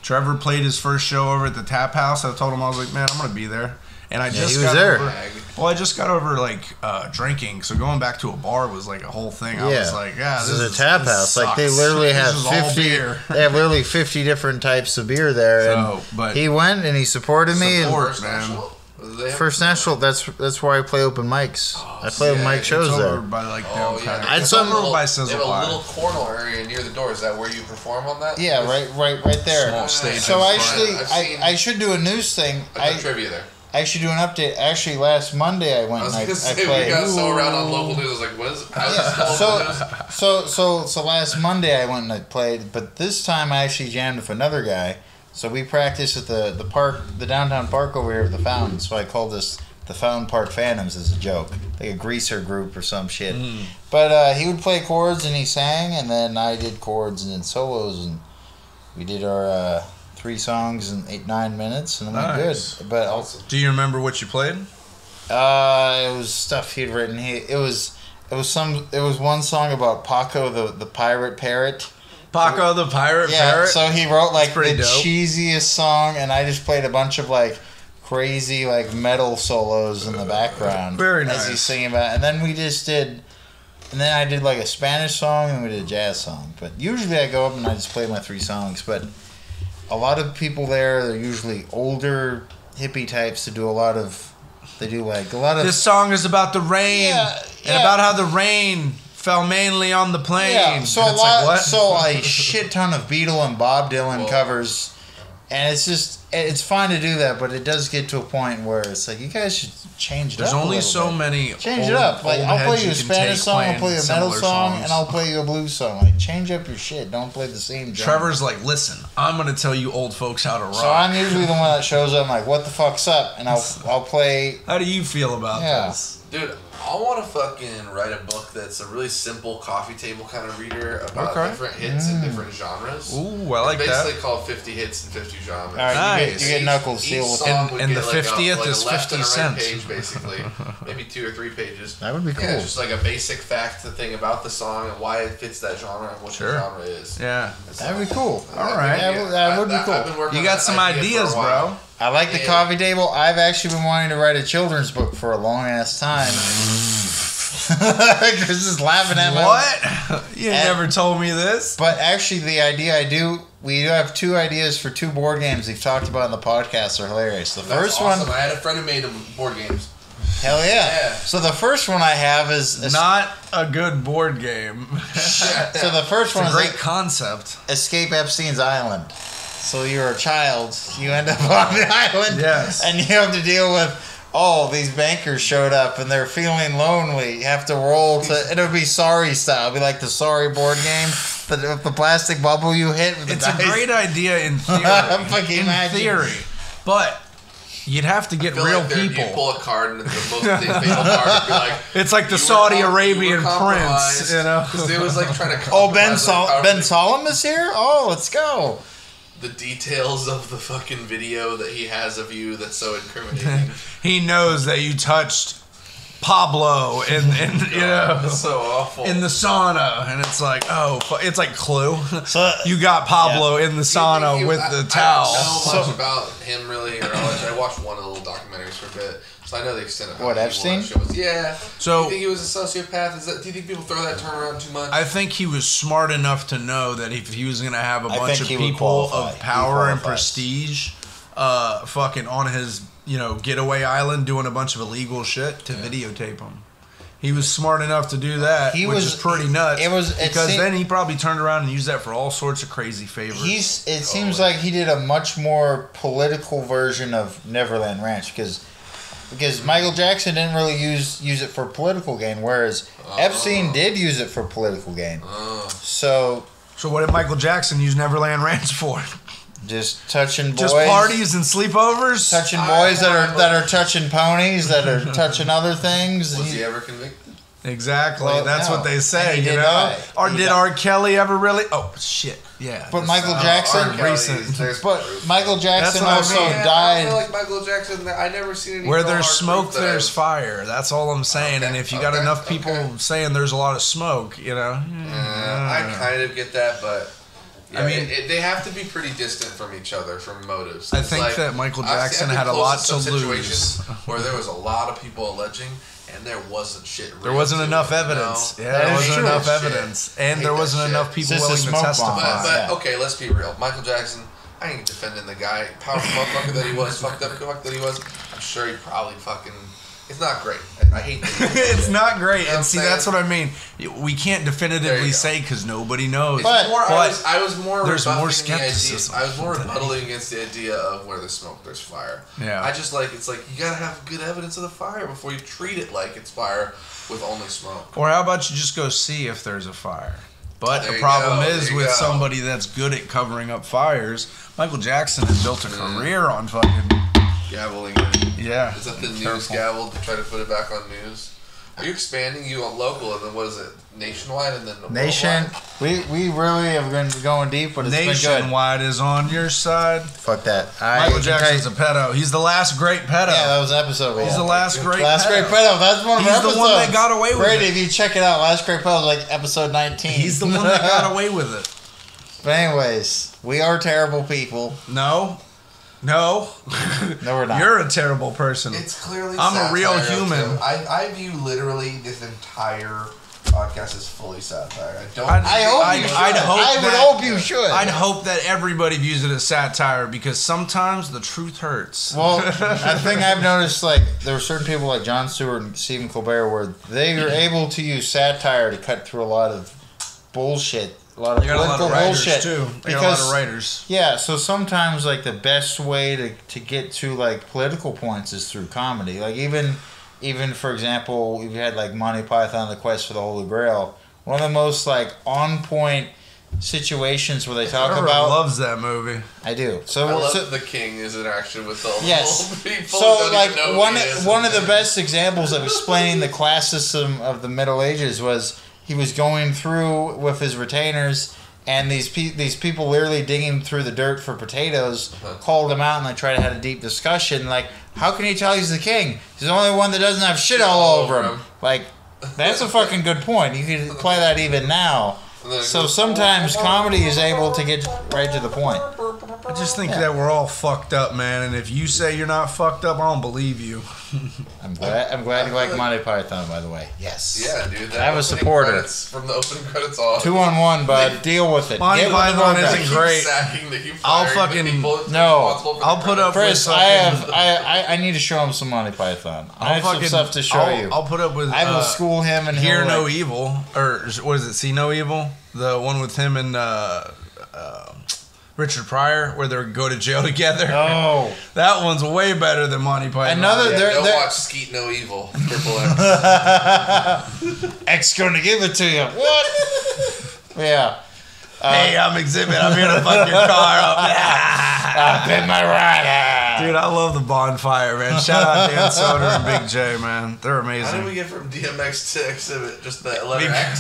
Trevor played his first show over at the Tap House. I told him, I was like, man, I'm gonna be there. And I just got over, I just got over drinking, so going back to a bar was a whole thing. I was like, this is a tap house. Sucks. They literally have 50. They have literally 50 different types of beer there. And he went and he supported me. Man. First National. That's where I play open mics. Oh, I played with Mike Shows it's over there. by like Oh, downtown. yeah. I'd It's some- over by They Sizzle have a Pie. little corner area near the door. Is that where you perform on that? Yeah, right there. Small stage. So in actually, I've seen- I should do a news thing. I've done trivia there. I should do an update. Actually, last Monday I went I was and gonna I say played. we got so around on local news. I was like, what is? How is this local news? So last Monday I went and I played, but this time I actually jammed with another guy. So we practiced at the park, the downtown park over here at the Fountain. So I called this the Fountain Park Phantoms as a joke, like a greaser group or some shit. But he would play chords and he sang, and then I did chords and then solos, and we did our 3 songs in 8-9 minutes, and it went Nice. good. But also, Do you remember what you played? it was stuff he'd written. It was one song about Paco the pirate parrot. Paco the Pirate Yeah, Parrot? so he wrote like the pretty dope. cheesiest song, and I just played a bunch of like crazy like metal solos in the background. Very as nice. he's singing about. And then we just did, and then I did like a Spanish song, and we did a jazz song. But usually I go up and I just play my 3 songs. But a lot of people there, they're usually older hippie types that do a lot of. They do like a lot of. This song is about the rain Yeah, and yeah. about how the rain fell mainly on the plain. Yeah, so a It's lot, like, what? so a shit ton of Beatle and Bob Dylan Whoa. covers, and it's fine to do that, but it does get to a point where it's like you guys should change it There's up. only a little so bit. many Change old, it up. Like old I'll play heads you a can Spanish take song, I'll playing play you a metal similar song, songs. and I'll play you a blues song. Like change up your shit. Don't play the same. Genre. Trevor's like, listen, I'm gonna tell you old folks how to rock. So I'm usually the one that shows up. I'm like, what the fuck's up? And I'll play. How do you feel about Yeah. this? Dude, I want to fucking write a book that's a really simple coffee table kind of reader about Okay. different hits and different genres. Ooh, I like it's that. basically called 50 Hits and 50 Genres. All right, Nice. you get Knuckles Each seal with song it. would And get the like 50th like is a left 50 and a right cents. page, basically. Maybe 2 or 3 pages. That would be cool. Yeah, just like a basic fact, the thing about the song and why it fits that genre and what Sure. the genre is. Yeah. That'd be cool. All right. That would be cool. I've been working You on got that some idea for a ideas, while. bro. I like the Yeah. coffee table. I've actually been wanting to write a children's book for a long ass time. Chris is laughing at me. What? You And- never told me this. But actually, the idea we do have 2 ideas for 2 board games we've talked about in the podcast. Are hilarious. The That's first awesome. one, I had a friend who made them board games. hell yeah. Yeah. So the first one I have is Not a good board game. so the first It's one a is great concept. Escape Epstein's Island. So you're a child, you end up on the island, Yes. and you have to deal with. Oh, these bankers showed up and they're feeling lonely. You have to roll to. It'll be Sorry style. It'll be like the Sorry board game. The plastic bubble you hit with the It's dice. a great idea in theory. Fucking in imagine. theory. But you'd have to get I feel real like you people. pull a card and the most fatal card would be like, It's like the you were Saudi you were Arabian prince, compromised. you know? 'Cause it was like trying to Oh, compromise Ben Solom is here? Oh, let's go. the details of the fucking video that he has of you that's so incriminating. He knows that you touched Pablo in you know, It's so awful. in the sauna, and it's like, oh, it's like Clue. So You got Pablo in the sauna with the towel. I don't know much about him really, or I watched one of the little documentaries for a bit, so I know the extent of how What, evil Epstein? that shit was. Yeah. So- do you think he was a sociopath? Do you think people throw that term around too much? I think he was smart enough to know that if he was going to have a I bunch think of he would people qualify. of He power and qualifies. prestige, fucking on his, getaway island doing a bunch of illegal shit to videotape him. He was smart enough to do that, He which was- is pretty nuts. it because seemed- then he probably turned around and used that for all sorts of crazy favors. It seems like he did a much more political version of Neverland Ranch because Michael Jackson didn't really use it for political gain, whereas Epstein did use it for political gain. So So what did Michael Jackson use Neverland Ranch for? just touching boys, Just parties and sleepovers? touching boys that are touching ponies, that are touching other things. was he ever convicted? Exactly. Well, That's no. what they say, And he you did know? die. Or He did died. R. Kelly ever really? Oh, shit. Yeah. But Michael Jackson, R. Kelly, recent. there's but proof. Michael Jackson what I also mean. Yeah, I died. feel like Michael Jackson. I never seen any. Where real there's hard smoke, proof that there's I've- fire. That's all I'm saying. Okay, And if you got okay, enough people okay. saying there's a lot of smoke, you know? I kind of get that, but yeah, I mean- they have to be pretty distant from each other from motives. I It's think that Michael I've Jackson been had a close lot some to lose. situations where there was a lot of people alleging, and there wasn't shit. There real wasn't to enough it, evidence. no? Yeah, That there is wasn't true. enough Shit. evidence. I And hate there that wasn't shit. enough people It's just a willing to smoke testify. bomb. But Yeah. okay, let's be real. Michael Jackson, I ain't defending the guy. Powerful motherfucker that he was, fucked up fuck that he was. I'm sure he probably fucking It's not great. I hate it. It's not great. You know And see, what I'm that's what I mean. We can't There definitively you say because nobody knows. It's But- more, but I was more there's more rebuffing the idea- skepticism I was more than rebuttaling against the idea of where there's smoke, there's fire. Yeah. I just like, it's like, you gotta have good evidence of the fire before you treat it like it's fire with only smoke. Or how about you just go see if there's a fire? But There the you problem go, is there you with go. somebody that's good at covering up fires, Michael Jackson has built a career on fucking, Gaveling it. yeah. Is that the news Careful. gavel to try to put it back on news? Are you expanding? You on local, and then what is it? Nationwide, and then Nation, worldwide? we really have been going deep, but it's been good. Nationwide is on your side. Fuck that. Michael Jackson's a pedo. He's the last great pedo. Yeah, that was an episode. He's the last great Last pedo. Great Pedo. That's one of He's our the episodes. one that got away with Brady, it. if you check it out, Last Great Pedo is like episode 19. He's the one that got away with it. But anyways, we are terrible people. No. No, we're not. You're a terrible person. It's clearly. I'm a real satire, human. too. I view literally this entire podcast as fully satire. I don't. I hope I'd you should. hope I would that- hope you should. I'd hope that everybody views it as satire because sometimes the truth hurts. Well, I think I've noticed like there were certain people like Jon Stewart and Stephen Colbert where they are able to use satire to cut through a lot of bullshit, a lot of They got a lot political of writers bullshit. too. They got a Because lot of writers. yeah, so sometimes like the best way to get to like political points is through comedy. Like even for example, you had like Monty Python: The Quest for the Holy Grail. One of the most like on point situations where they talk Everyone about. loves that movie. I do. So, I love so the King's interaction with all yes. the people. So who don't like even know one who he is. one of the best examples of explaining the classism of the Middle Ages was he was going through with his retainers. And these people literally digging through the dirt for potatoes called him out and they tried to have a deep discussion. Like, how can you tell he's the king? He's the only one that doesn't have shit all over him. Like, that's a fucking good point. You can play that even now. So sometimes comedy is able to get right to the point. I just think that we're all fucked up, man. And if you say you're not fucked up, I don't believe you. I'm glad you like Monty Python, by the way. Yes. Yeah, dude. That I have a opening supporter. credits from the opening credits off. 2-on-1, bud. Deal with it. Monty Get with the Python program. isn't great. Sacking the keep I'll firing fucking- the people No. responsible for the I'll put up with Chris, I need to show him some Monty Python. I have some stuff to show you. I'll put up with. I will school him and Hear he'll, No like, Evil, or what is it? See No Evil, the one with him and Richard Pryor, where they go to jail together. Oh, That one's way better than Monty Python. Another- Yeah, They're- go they're- watch Skeet No Evil. Triple X. X gonna give it to you. What? Yeah. Hey, I'm Exhibit. I'm here to fuck your car up. I bet my ride. Dude, I love the bonfire, man. Shout out Dan Soder and Big J, man. They're How did amazing. we get from DMX to Exhibit? Just the letter X?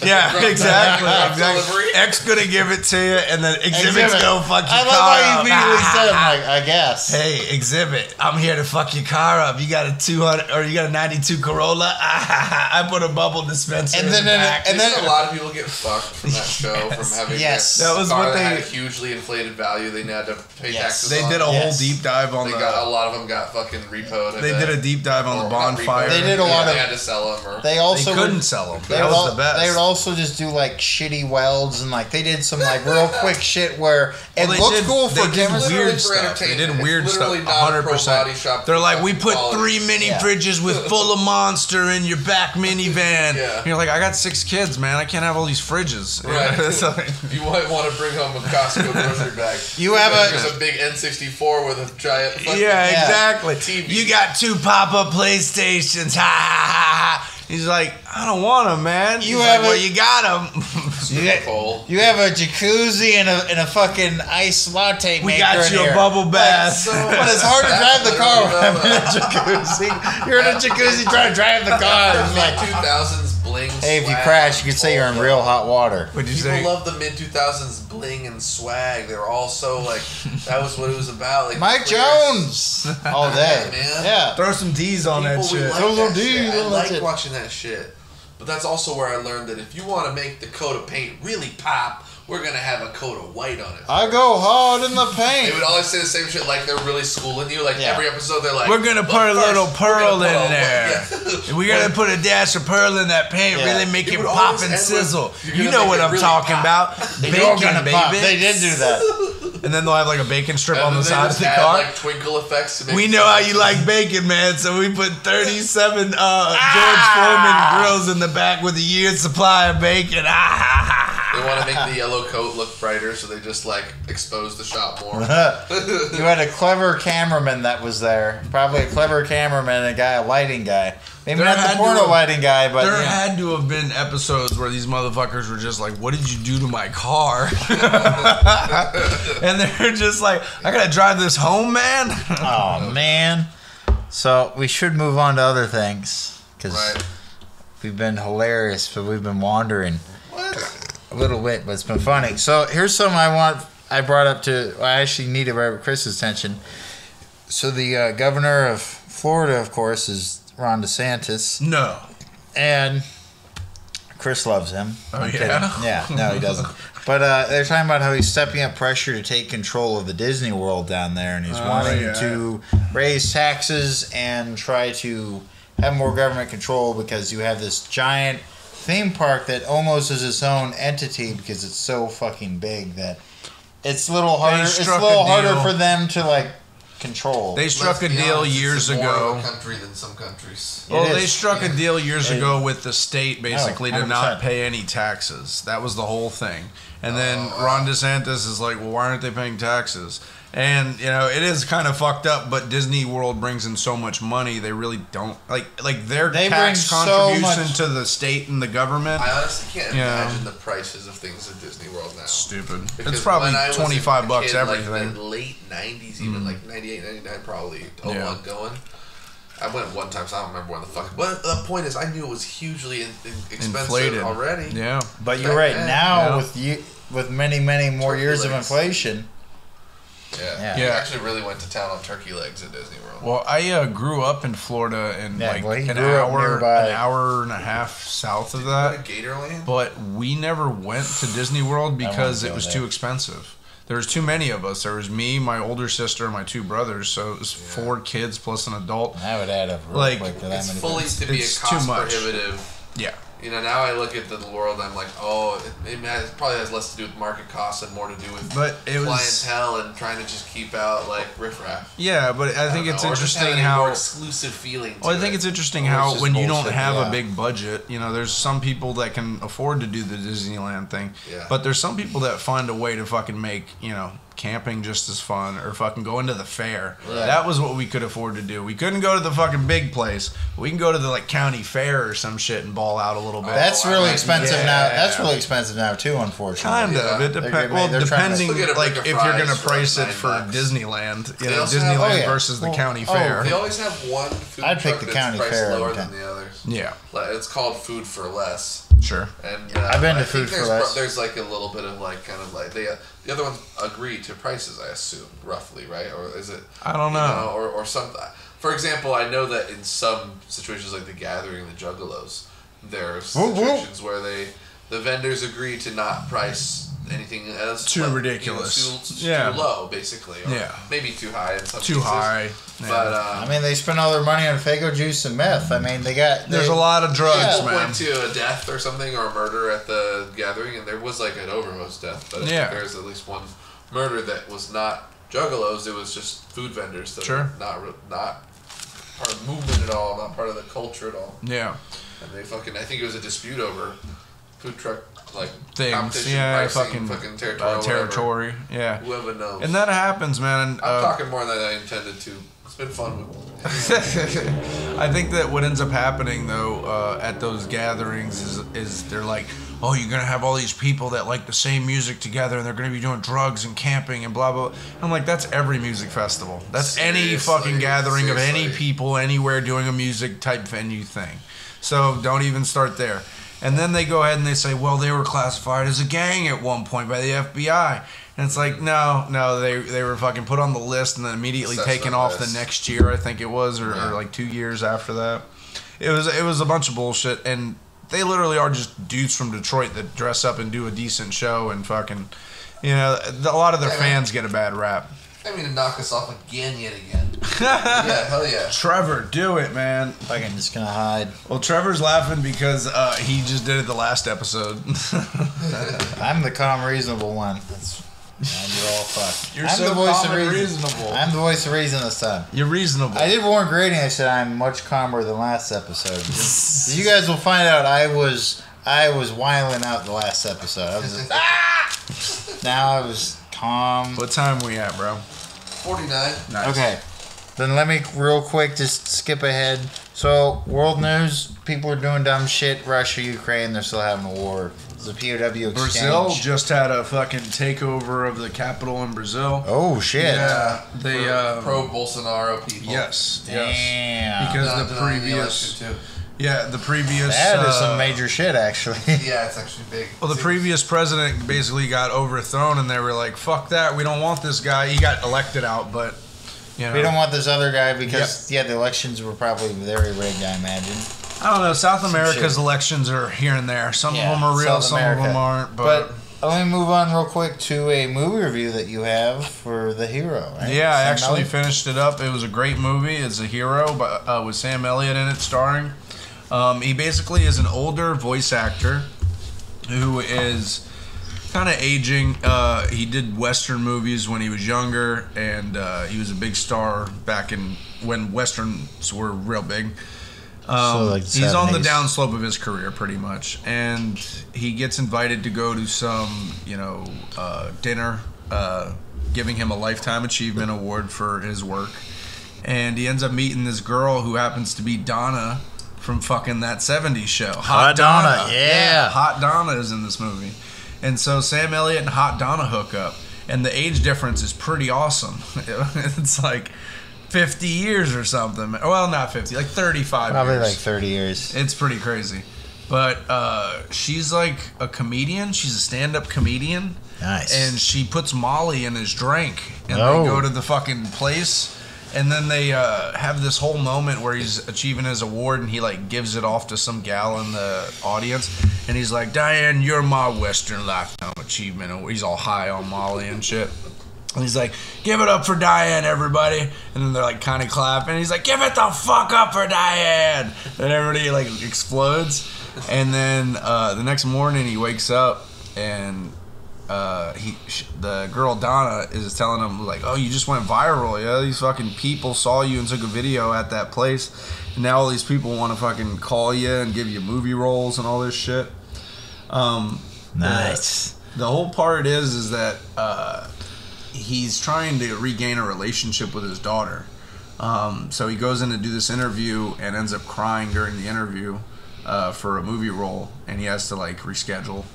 Yeah, From the exactly. delivery? X gonna give it to you, and then Exhibit's Exhibit. go fuck your I car love how you up. immediately said, I'm like, I guess. Hey, Exhibit, I'm here to fuck your car up. You got a 200 or you got a 92 Corolla? I put a bubble dispenser And in then- the back. and then- Didn't a lot of people get fucked from that show from having Yes. That was car what that had they- a hugely inflated value. They had to pay Yes. taxes. They on. did a whole Yes. deep dive on They the. got a lot of them got fucking repoed. They did a deep dive on the bonfire. They did a lot They of- had to sell them. Or, They They also couldn't would, sell them. they That would was al- the best. They would also just do like shitty welds and like they did some like real quick shit where it Well, they looked did- cool they for did cameras. literally weird for stuff. They did entertainment. weird It's stuff. literally not a pro 100%. body shop They're like, we fucking put quality. 3 mini Yeah. fridges with full of Monster in your back minivan. Yeah. And you're like, I got 6 kids, man. I can't have all these fridges. Right. It's like- You might want to bring home a Costco grocery bag. You have There's a big N64 with a giant. fucking yeah, exactly. TV. You got 2 pop-up PlayStations. Ha ha ha ha. He's like, I don't want them, man. You He's have like, well, a- you got them. You, Bowl. you have a jacuzzi and a fucking ice latte We maker got in you here. a bubble bath. So- But it's hard to drive the car when I'm in a jacuzzi. You're in a jacuzzi trying to drive the car. It's Mid like, 2000s bling. hey, if you swag crash, you could say you're in all real the- hot water. What'd you People say? love the mid 2000s bling and swag. They were all so like that was what it was about. Like Mike Claire's- Jones all day. Yeah, man. Yeah. Throw some D's on that People, we shit. like Those that are shit. dudes, I that's like it. watching that shit. But that's also where I learned that if you want to make the coat of paint really pop, we're gonna have a coat of white on it. I go hard in the They paint. would always say the same shit like they're really schooling you. Like Yeah. every episode, they're like, We're gonna "But put a first, little we're pearl gonna in put a- there. Yeah. We're gonna put a dash of pearl in that paint, Yeah. really make It it would pop always and end with, sizzle. "You're You gonna know make what it I'm really talking pop." about. You're Bacon, gonna baby. pop. They did do that. and then they'll have like a bacon strip on then the they side of just the add, car. like twinkle effects. To make We it know sound how like you like bacon, man. So we put 37 George Foreman grills in the back with a year's supply of bacon. They want to make the yellow coat look brighter, so they just like expose the shop more. You had a clever cameraman that was there. Probably a clever cameraman and a lighting guy. Maybe There not had the to porno have- lighting guy, but There yeah. had to have been episodes where these motherfuckers were just like, "What did you do to my car?" And they're just like, "I gotta drive this home, man." Oh man. So we should move on to other things because Right. we've been hilarious, but we've been wandering What? a little bit, but it's been funny. So here's something I brought up to. I actually need to bring Chris's attention. So the governor of Florida, of course, is Ron DeSantis, No. and Chris loves him. Oh, I'm yeah? kidding. Yeah, no, he doesn't. But they're talking about how he's stepping up pressure to take control of the Disney World down there, and he's wanting yeah. to raise taxes and try to have more government control because you have this giant theme park that almost is its own entity because it's so fucking big that it's a little harder. It's a struck a little harder deal. for them to like control. They struck a Let's be deal honest, years it's more ago. of a country than some countries. Well, It they is. struck a deal years It- ago with the state basically to 100%. not pay any taxes. That was the whole thing. And then Ron DeSantis is like, well, why aren't they paying taxes? And, you know, it is kind of fucked up, but Disney World brings in so much money, they really don't. Like their They tax bring so contribution much- to the state and the government, I honestly can't Yeah. imagine the prices of things at Disney World now. stupid. Because It's probably when I was a $25 kid, everything. Like the late 90s, even like 98, 99 probably. Oh, Yeah. one going. I went one time, so I don't remember when the fuck. But the point is, I knew it was hugely expensive Inflated. already. Yeah. But you're Back right. then, Now yeah. with many more Turkey years of legs. inflation. Yeah. Yeah. I actually really went to town on turkey legs at Disney World. Well, I grew up in Florida and Yeah, like well, he an grew up nearby. hour and a half south of Go that. to Gatorland? But we never went to Disney World because wanna it go was there. too expensive. There was too many of us. There was me, my older sister, and my two brothers. So it was 4 kids plus an adult. That would add up real Like, quick to that It's many fully people. to be it's a too cost much. prohibitive. Yeah. You know, now I look at the world, I'm like, oh, it probably has less to do with market costs and more to do with But it was. clientele and trying to just keep out like riffraff. Yeah, but I think don't it's know, or just have interesting a more how. exclusive feeling. To Well, I think it. it's interesting Or it's how just when you don't bullshit, have yeah. a big budget, you know, there's some people that can afford to do the Disneyland thing, Yeah. but there's some people that find a way to fucking make, you know, camping just as fun or fucking going to the fair. Right. That was what we could afford to do. We couldn't go to the fucking big place. But we can go to the like county fair or some shit and ball out a little bit. That's Oh, really I- expensive yeah. now. That's really expensive now too, unfortunately. Kind of. Yeah. It They're depends. gonna- Well, they're trying to- depending, Still get a like brick if of you're fries gonna for price it $9. for Disneyland, you They know, also have- Disneyland oh, yeah. versus the Well, county oh, fair. They always have one food I'd pick truck the that's county priced fair lower every than time. the others. Yeah, Like, it's called Food for Less. sure. And I've been I to think Food for there's Less. There's like a little bit of like kind of like the other ones agree to prices, I assume, roughly, right? Or is it? I don't you know. or some. For example, I know that in some situations like the Gathering, the Juggalos, there are Whoop, whoop. situations where the vendors agree to not price anything as Too like, ridiculous. You know, too Yeah. low, basically. Or Yeah. maybe too high in some Too cases. high. But Yeah. I mean, they spend all their money on Faygo juice and meth. I mean, There's a lot of drugs, Yeah. People man. went to a death or something or a murder at the Gathering, and there was like an overdose death, but I Yeah. think there's at least one murder that was not juggalos. It was just food vendors that Sure. are not part of the movement at all, not part of the culture at all. Yeah. And they fucking, I think it was a dispute over food truck like Things. competition, Yeah. pricing, Fucking territory, whatever. territory. Yeah. Whoever knows. And that happens, man. I'm talking more than I intended to. It's been fun. I think that what ends up happening though at those gatherings is they're like, oh, you're gonna have all these people that like the same music together, and they're gonna be doing drugs and camping and blah blah. I'm like, that's every music festival. That's any Seriously, fucking gathering of any seriously. people anywhere doing a music type venue thing. So don't even start there. And then they go ahead and they say, well, they were classified as a gang at one point by the FBI. And it's like, no, they were fucking put on the list and then immediately Assessment taken off list. the next year, I think it was, or Yeah. like 2 years after that. It was a bunch of bullshit, and they literally are just dudes from Detroit that dress up and do a decent show and fucking, you know, a lot of their Yeah. fans get a bad rap. I mean to knock us off again, yet again. Yeah, hell yeah. Trevor, do it, man. Fucking just gonna hide. Well, Trevor's laughing because he just did it the last episode. I'm the calm, reasonable one. That's And you're all fucked. You're I'm so the voice calm of and reason. reasonable. I'm the voice of reason this time. You're reasonable. I did warn Grady. I said I'm much calmer than last episode. You guys will find out. I was wiling out the last episode. I was just Now I was calm. What time we at, bro? 49. Nice. Okay, then let me real quick just skip ahead. So world news: people are doing dumb shit. Russia, Ukraine, they're still having a war. It's a POW exchange. Brazil just had a fucking takeover of the capital in Brazil. Oh shit! Yeah, they pro Bolsonaro people. yes, Damn. yes, because Not the denying previous, election, too. yeah, the previous. That is some major shit, actually. Yeah, it's actually big. Well, the previous president basically got overthrown, and they were like, "Fuck that! We don't want this guy." He got elected out, but you know, We don't want this other guy because the elections were probably very rigged, I imagine. I don't know. South America's shit. elections are here and there. Some Yeah, of them are real, South some America. of them aren't. But let me move on real quick to a movie review that you have for The Hero. Right? yeah, I Sam actually Elliott? finished it up. It was a great movie. It's a hero, but with Sam Elliott in it, starring. He basically is an older voice actor who is kind of aging. He did Western movies when he was younger, and he was a big star back in when Westerns were real big. like the He's on the 70s. downslope of his career, pretty much, and he gets invited to go to some, dinner, giving him a lifetime achievement award for his work, and he ends up meeting this girl who happens to be Donna from fucking that '70s show, Hot Donna, yeah. Hot Donna is in this movie, and so Sam Elliott and Hot Donna hook up, and the age difference is pretty awesome. It's like 50 years or something. Well, not 50, like 35 Probably years. like 30 years. It's pretty crazy. But she's like a comedian. She's a stand-up comedian. Nice. And she puts Molly in his drink. And Oh. they go to the fucking place. And then they have this whole moment where he's achieving his award. And he like gives it off to some gal in the audience. And he's like, "Diane, you're my Western Lifetime Achievement Award." He's all high on Molly and shit. And he's like, "Give it up for Diane, everybody." And then they're like kind of clapping. And he's like, "Give it the fuck up for Diane." And everybody like explodes. And then the next morning he wakes up and the girl Donna is telling him like, "Oh, you just went viral. Yeah, these fucking people saw you and took a video at that place. And now all these people want to fucking call you and give you movie roles and all this shit." Nice. The whole part is that he's trying to regain a relationship with his daughter. So he goes in to do this interview and ends up crying during the interview for a movie role, and he has to like reschedule.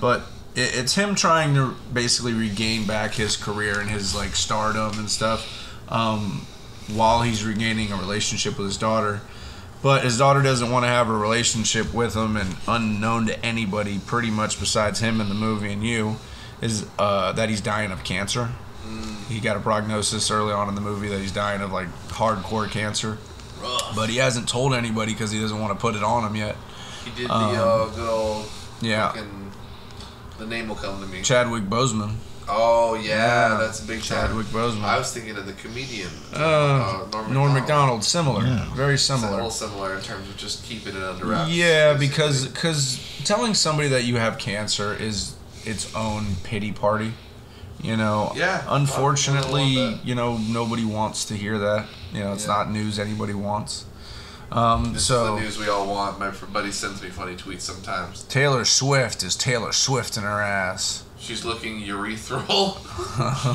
But it's him trying to basically regain back his career and his like stardom and stuff while he's regaining a relationship with his daughter. But his daughter doesn't want to have a relationship with him, and unknown to anybody pretty much besides him in the movie and you is that he's dying of cancer. He got a prognosis early on in the movie that he's dying of like hardcore cancer. Rough. But he hasn't told anybody because he doesn't want to put it on him yet. He did the good old. Yeah. Fucking, the name will come to me. Chadwick Boseman. Oh yeah, Yeah, that's a big time. Chadwick Boseman. I was thinking of the comedian. Norm Macdonald, similar, very It's a similar. little similar in terms of just keeping it under wraps. Yeah, basically. because telling somebody that you have cancer is its own pity party. You know, Yeah, unfortunately, I don't want that. nobody wants to hear that. You know, it's Yeah. not news anybody wants. This is the So news we all want. My buddy sends me funny tweets sometimes. Taylor Swift is Taylor Swift in her ass. She's looking urethral.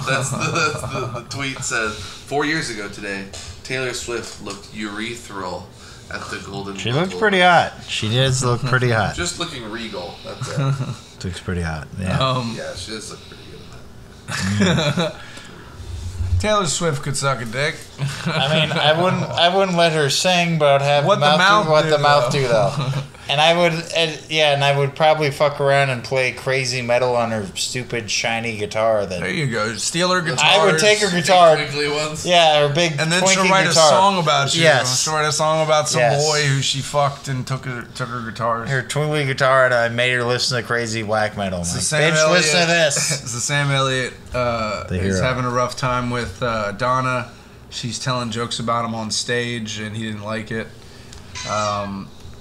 that's the tweet says. 4 years ago today, Taylor Swift looked urethral at the Golden She Globe looks pretty hot. She does look pretty hot. Just looking regal. That's it. Looks pretty hot. Yeah. Yeah, she does look pretty good in that. Taylor Swift could suck a dick. I mean, I wouldn't let her sing, but I'd have What the the mouth do what do, the mouth though. do though. And I would probably fuck around and play crazy metal on her stupid shiny guitar. There That you go. Steal her guitar. I would take her guitar. Twinkly ones. Yeah, her big. And then she'll twinky write guitar. a song about you. Yes. She'll write a song about some Yes. boy who she fucked and took her guitars. Her twinkly guitar, and I made her listen to crazy black metal. I'm It's like, the Sam bitch, listen to Elliott- this. It's the Sam Elliott is hero. having a rough time with Donna. She's telling jokes about him on stage, and he didn't like it.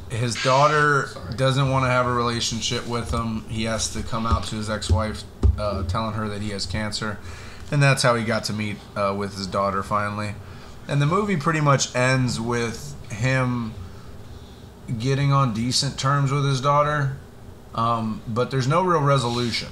His daughter doesn't want to have a relationship with him. He has to come out to his ex-wife telling her that he has cancer, and that's how he got to meet with his daughter finally. And the movie pretty much ends with him getting on decent terms with his daughter, but there's no real resolution.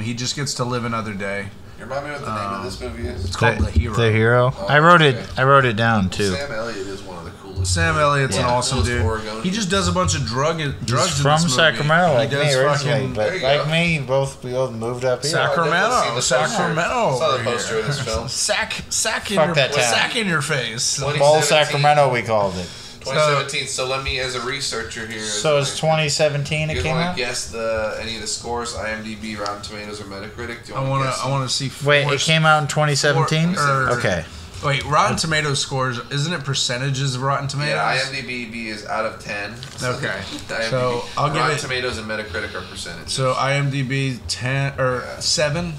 He just gets to live another day. You remind me what the name of this movie is? It's called The Hero. The Hero. Oh, I wrote okay. it. I wrote it down too. Sam Elliott is one of the coolest. Sam Elliott's an Yeah. awesome Coolest dude. Oregonian. He just does a bunch of drugs He's in from this movie. Sacramento, like He me does originally, fucking but There you like go. me, we both moved up here. Sacramento. I've definitely seen the Sacramento poster. I saw the over poster of here. this film. Sack in Fuck your that town. sack in your face. Twenty- Ball 2017. Sacramento, we called it. 2017. So let me, as a researcher here. So it's 2017 You it guys came want out? to guess any of the scores? IMDb, Rotten Tomatoes, or Metacritic? Do you I want want to? to. I want to see. Wait, it came out in 2017? Or- Okay. Wait, Rotten Tomatoes scores. Isn't it percentages of Rotten Tomatoes? Yeah, IMDb is out of 10. Okay. IMDb. So I'll give Rotten it. Tomatoes and Metacritic are percentages. So IMDb 10 or Yeah. 7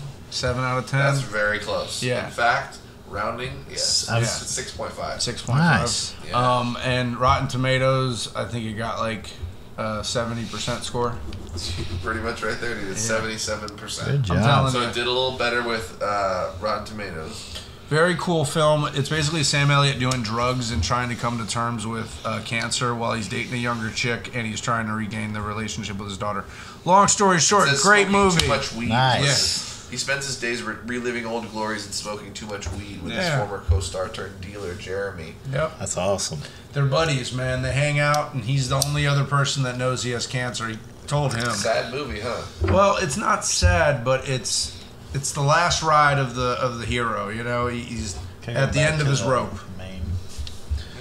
out of 10. That's very close. Yeah. In fact, rounding, yes. Yeah. It's 6.5. 6.5. Nice. Yeah. And Rotten Tomatoes, I think it got like 70% score. Pretty much right there, dude. It's 77%. Good I'm job. telling So you. it did a little better with Rotten Tomatoes. Very cool film. It's basically Sam Elliott doing drugs and trying to come to terms with cancer while he's dating a younger chick, and he's trying to regain the relationship with his daughter. Long story short, Says great smoking movie. Too much weed. Nice. He spends his days reliving old glories and smoking too much weed with his Yeah. former co-star turned dealer Jeremy. Yep. That's awesome. They're buddies, man. They hang out, and he's the only other person that knows he has cancer. He told him. Sad movie, huh? Well, it's not sad, but it's the last ride of the hero. You know, he's at the end of his rope.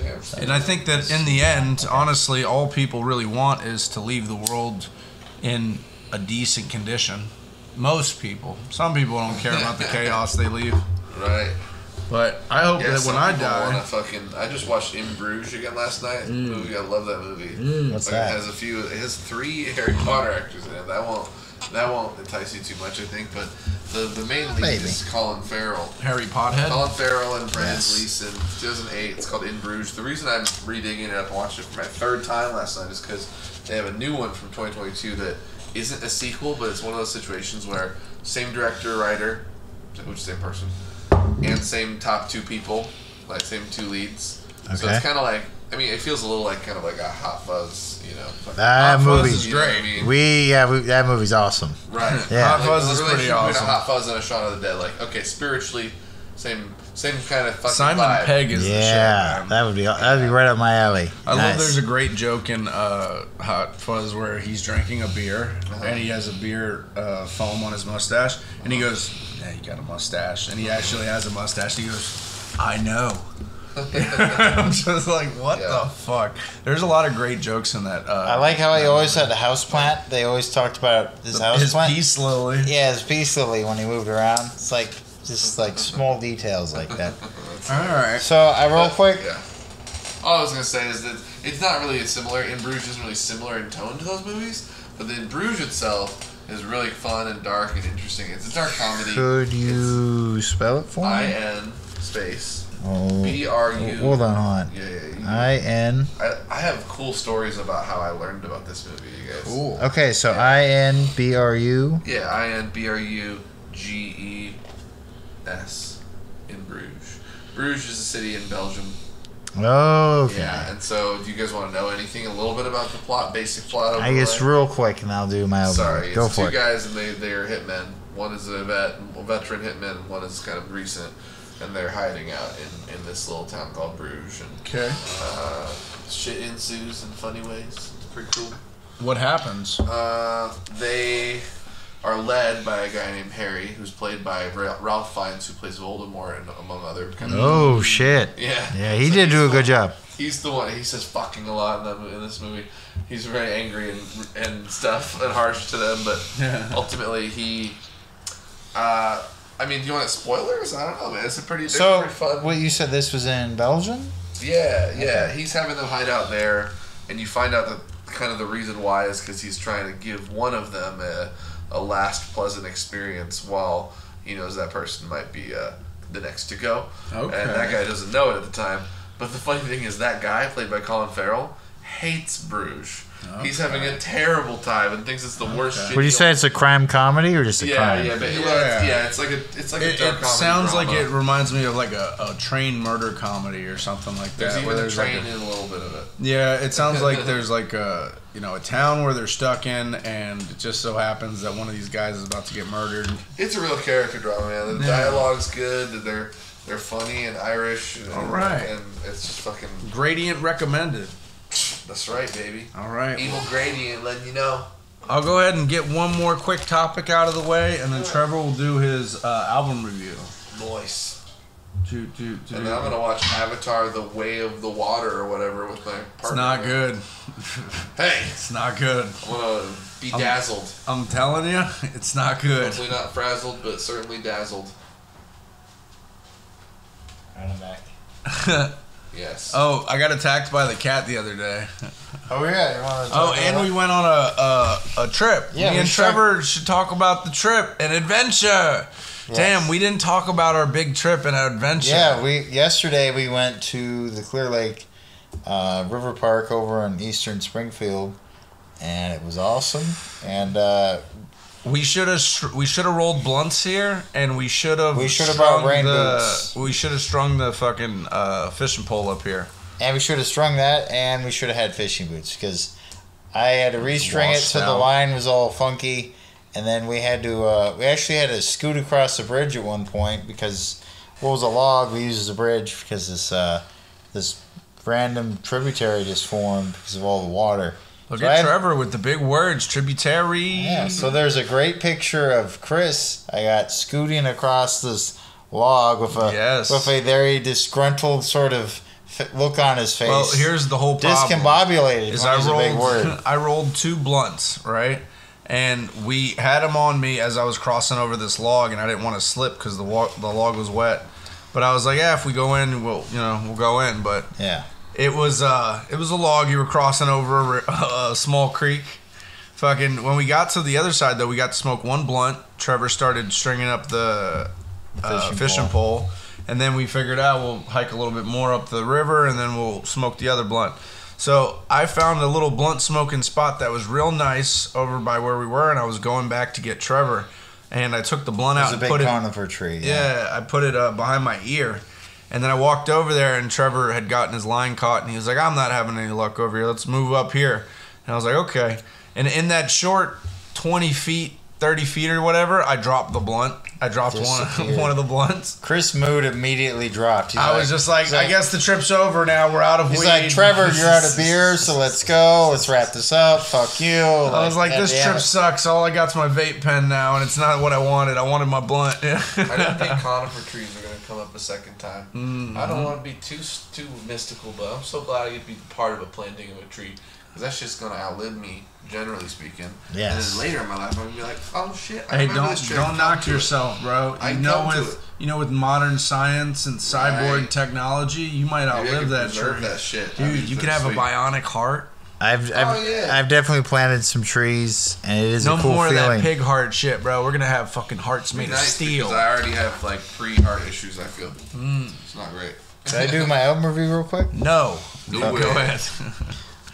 Yeah. And I think that in the end, honestly, all people really want is to leave the world in a decent condition. Most people. Some people don't care about the chaos they leave. Right. But I hope Yeah, that some when I people wanna die, I just watched In Bruges again last night. Movie, I love that movie. What's Like, that? It has 3 Harry Potter actors in it. That won't entice you too much, I think. But the main lead Maybe. is Colin Farrell. Harry Pothead. Colin Farrell and Brendan Yes. Gleeson. 2008. It's called In Bruges. The reason I'm redigging it up and watching it for my 3rd time last night is because they have a new one from 2022 that isn't a sequel, but it's one of those situations where same director, writer, which same person, and same top 2 people, like same 2 leads. So Okay. it's kind of like, I mean, it feels a little like kind of like a Hot Fuzz, you know. That Hot Fuzz movie. is You know what I great. mean? That movie's awesome. Right. Yeah. Hot Fuzz the is pretty relationship between awesome. a Hot Fuzz and a Shaun of the Dead. Like, okay, spiritually, same kind of fucking Simon vibe. Pegg is the shit, Yeah, man. that'd be right up my alley. I Nice. love there's a great joke in Hot Fuzz where he's drinking a beer and he has a beer foam on his mustache and he goes, yeah, you got a mustache. And he actually has a mustache. He goes, I know. I'm just like, what Yeah. the fuck? There's a lot of great jokes in that. I like how he always had a house plant. They always talked about his house his plant. peace lily. Yeah, his peace lily when he moved around. It's like just like small details like that. All right. So I real quick. Yeah. All I was gonna say is that it's not really similar. In Bruges isn't really similar in tone to those movies, but then Bruges itself is really fun and dark and interesting. It's a dark comedy. Could you spell it for me? IN space Oh, BRU. hold on. Yeah. IN. I have cool stories about how I learned about this movie, you guys. Cool. Okay, so INBRU. Yeah, INBRUGES in Bruges. Bruges is a city in Belgium. Okay. Yeah, and so do you guys want to know anything a little bit about the plot, basic plot? I guess overlay? real quick, and I'll do my own. Sorry, Go it's for 2 it. guys and they're hitmen. One is a veteran hitman, and one is kind of recent, and they're hiding out in this little town called Bruges. And Okay. shit ensues in funny ways. It's pretty cool. What happens? They are led by a guy named Harry, who's played by Ralph Fiennes, who plays Voldemort, and among other kind of. Oh shit. Yeah. Yeah, he So did he's do a the- good job. He's the one. He says fucking a lot in this movie. He's very angry and stuff and harsh to them, but ultimately he. I mean, do you want spoilers? I don't know, man. It's a pretty. So, pretty fun. what you said this was in Belgium? Yeah. He's having them hide out there, and you find out that kind of the reason why is because he's trying to give one of them a last pleasant experience while he knows that person might be the next to go. Okay. And that guy doesn't know it at the time. But the funny thing is that guy, played by Colin Farrell, hates Bruges. He's having a terrible time and thinks it's the worst shit. Would you say it's a crime comedy or just a Yeah, crime? yeah, but it's like a It dark comedy sounds drama. like it reminds me of like a train murder comedy or something like There's that. even where a there's train like in a little bit of it. yeah, it sounds like there's like a town where they're stuck in, and it just so happens that one of these guys is about to get murdered. It's a real character drama, man. The dialogue's good. They're funny and Irish. And, All right. And it's just fucking. Gradient recommended. That's right, baby. All right. Evil Gradient, letting you know. I'll go ahead and get one more quick topic out of the way, and then Trevor will do his album review. Nice. And And then I'm gonna watch Avatar: The Way of the Water or whatever with my partner. It's not good. Hey, It's not good. I'm gonna be dazzled. I'm telling you, it's not good. Hopefully not frazzled, but certainly dazzled. Right, I'm back. Yes. Oh, I got attacked by the cat the other day. Oh yeah, you want to Oh, and we went on a trip. Yeah, Me we and should- Trevor should talk about the trip and adventure. Yes. Damn, we didn't talk about our big trip and adventure. Yeah, yesterday we went to the Clear Lake River Park over in Eastern Springfield, and it was awesome. And we should have rolled blunts here, and we should have brought rain boots. We should have strung the fucking fishing pole up here. we should have strung that, and we should have had fishing boots because I had to restring it Washed so the out. line was all funky, and then we had to we actually had to scoot across the bridge at one point because what was a log we used as a bridge because this random tributary just formed because of all the water. Look So at I had- Trevor with the big words, tributary. Yeah, so there's a great picture of Chris. I got scooting across this log with a very disgruntled sort of look on his face. Well, here's the whole problem. Discombobulated Is is a big word. I rolled 2 blunts, right? And we had them on me as I was crossing over this log, and I didn't want to slip because the log was wet. But I was like, yeah, if we go in, we'll go in. But Yeah. it was a log. You were crossing over a small creek. Fucking when we got to the other side though, we got to smoke 1 blunt. Trevor started stringing up the fishing pole, and then we figured out we'll hike a little bit more up the river, and then we'll smoke the other blunt. So I found a little blunt smoking spot that was real nice over by where we were, and I was going back to get Trevor, and I took the blunt out There's a and big put it. conifer tree. Yeah, I put it behind my ear. And then I walked over there, and Trevor had gotten his line caught, and he was like, I'm not having any luck over here. Let's move up here. And I was like, okay. And in that short 20 feet, 30 feet or whatever, I dropped the blunt. I dropped Disappeared. one of the blunts. Chris' mood immediately dropped. I was just like, I guess the trip's over now. We're out of weed. He's like, Trevor, you're out of beer, so let's go. Let's wrap this up. Fuck you. I was like, God this damn trip it. sucks. All I got's my vape pen now, and it's not what I wanted. I wanted my blunt. I didn't think conifer trees were gonna come up a second time. Mm-hmm. I don't want to be too mystical, but I'm so glad I get to be part of a planting of a tree because that's just gonna outlive me, generally speaking. Yes. And then later in my life, I'm gonna be like, oh shit. I Hey, remember this trip. don't knock yourself, bro. I come to it. With modern science and cyborg Right. technology, you might Maybe I outlive could that preserve tree. that shit. Dude, you could have a bionic heart. I've yeah. definitely planted some trees, and it is No a cool more feeling. of that pig heart shit, bro. We're gonna have fucking hearts made of Nice, steel. because I already have like pre-heart issues. I feel it's not great. Can I do my album review real quick? No. No Go way. ahead.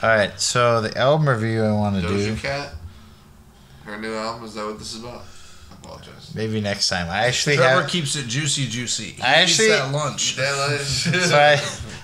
All right, so the album review I want to do, Doja Cat, her new album. Is that what this is about? I apologize. maybe next time. I actually Trevor have. keeps it juicy. He I eats actually- that lunch.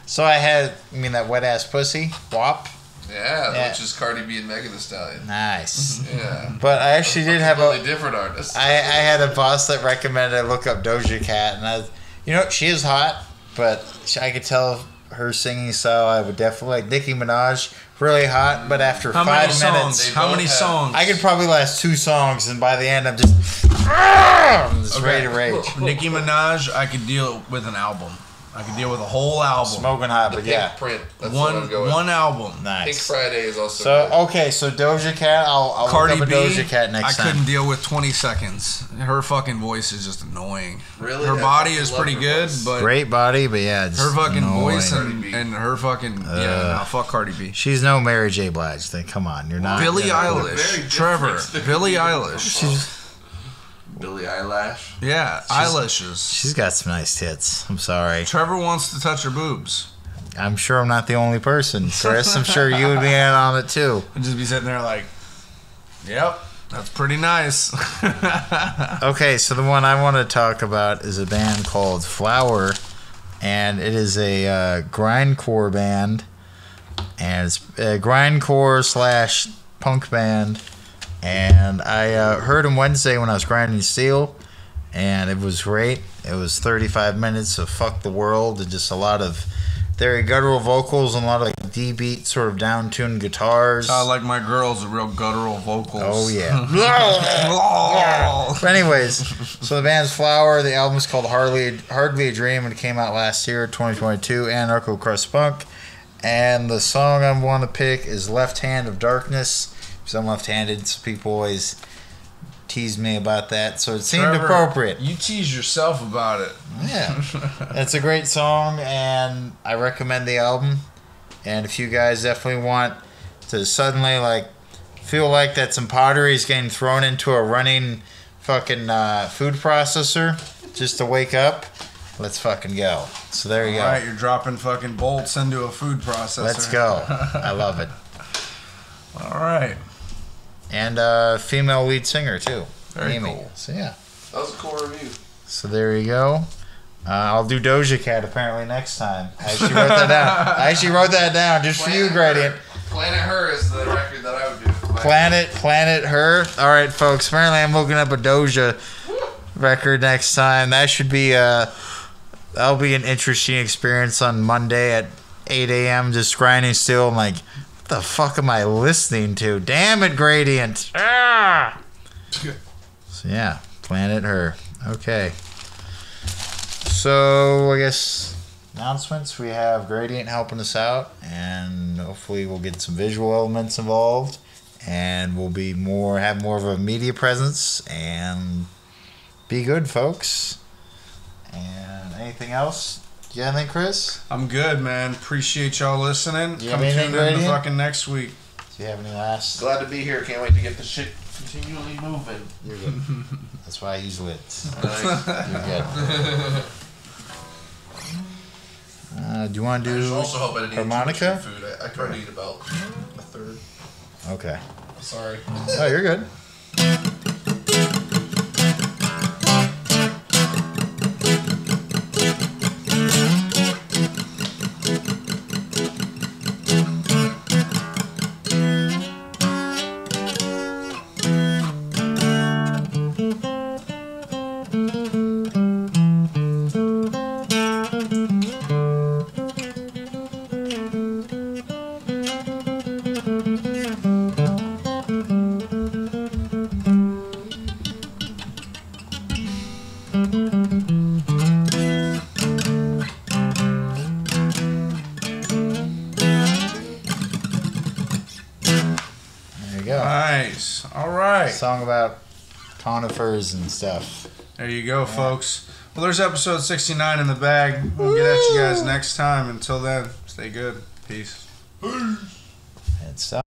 So I had. I mean that wet ass pussy. WAP. Yeah, which is Cardi B and Megan Thee Stallion. Nice. Yeah. But I actually did have Totally a. different artists. I had a boss that recommended I look up Doja Cat, and she is hot, but I could tell her singing style. I would definitely like Nicki Minaj, really hot, but after How 5 many minutes, songs? They How both many have- songs? I could probably last 2 songs, and by the end, I'm just ready to rage. Nicki Minaj, I could deal with an album. I could deal with a whole album. Smoking hot, The but Pink yeah, Print. That's what I'm going. One album. Pink nice. Friday is also. So good. okay, so Doja Cat, I'll Cardi look up a B, Doja Cat next I time. couldn't deal with 20 seconds. Her fucking voice is just annoying. Really? Her I body fucking is love pretty her good, voice. but Great body, but yeah, just her fucking annoying. voice Cardi B. and her fucking fuck Cardi B. She's no Mary J. Blige. Then come on, you're not. Billie you're not- Very Eilish, different. Trevor, Billie Eilish. Billie Eilish. Yeah, eyelashes. She's got some nice tits. I'm sorry. Trevor wants to touch her boobs. I'm sure I'm not the only person, Chris. I'm sure you would be in on it too. I'd just be sitting there like, yep, that's pretty nice. Okay, so the one I want to talk about is a band called Flower, and it is a grindcore band, and it's a grindcore / punk band. And I heard them Wednesday when I was grinding steel, and it was great. It was 35 minutes of Fuck the World, and just a lot of very guttural vocals and a lot of like D-beat sort of down-tuned guitars. I like my girls with real guttural vocals. Oh, yeah. But anyways, so the band's Flower. The album's called Hardly a Dream, and it came out last year, 2022, Anarcho Crust Punk. And the song I want to pick is Left Hand of Darkness, because I'm left-handed, so people always tease me about that, so it seemed Trevor, appropriate. You tease yourself about it. Yeah. It's a great song, and I recommend the album. And if you guys definitely want to suddenly, like, feel like that some pottery is getting thrown into a running fucking food processor just to wake up, let's fucking go. So there you go. Alright, you're dropping fucking bolts into a food processor. Let's go. I love it. Alright. And female lead singer, too. Very Amy. cool. So, yeah. That was a cool review. So there you go. I'll do Doja Cat apparently next time. I actually wrote that down. Just for you, Gradient. Planet Her is the record that I would do. Planet Her. All right, folks. Apparently, I'm looking up a Doja record next time. That should be that'll be an interesting experience on Monday at 8 a.m. Just grinding still. I'm like, what the fuck am I listening to? Damn it, Gradient. Ah! So yeah, Planet Her. Okay. So I guess announcements. We have Gradient helping us out, and hopefully we'll get some visual elements involved, and we'll be have more of a media presence, and be good, folks. And anything else? You got anything, Chris? I'm good, man. Appreciate y'all listening. You have Come anything, tune in Gradient? fucking next week. Do you have any last? Glad to be here. Can't wait to get the shit continually moving. You're good. That's why I use lids. Nice. You're good. Do you want to I do also hope I didn't eat too much harmonica? food. I tried to eat about a third. Okay. Sorry. Oh, you're good. Nice. All right. Song about conifers and stuff. There you go, folks. Well, there's episode 69 in the bag. We'll get at you guys next time. Until then, stay good. Peace. And stuff.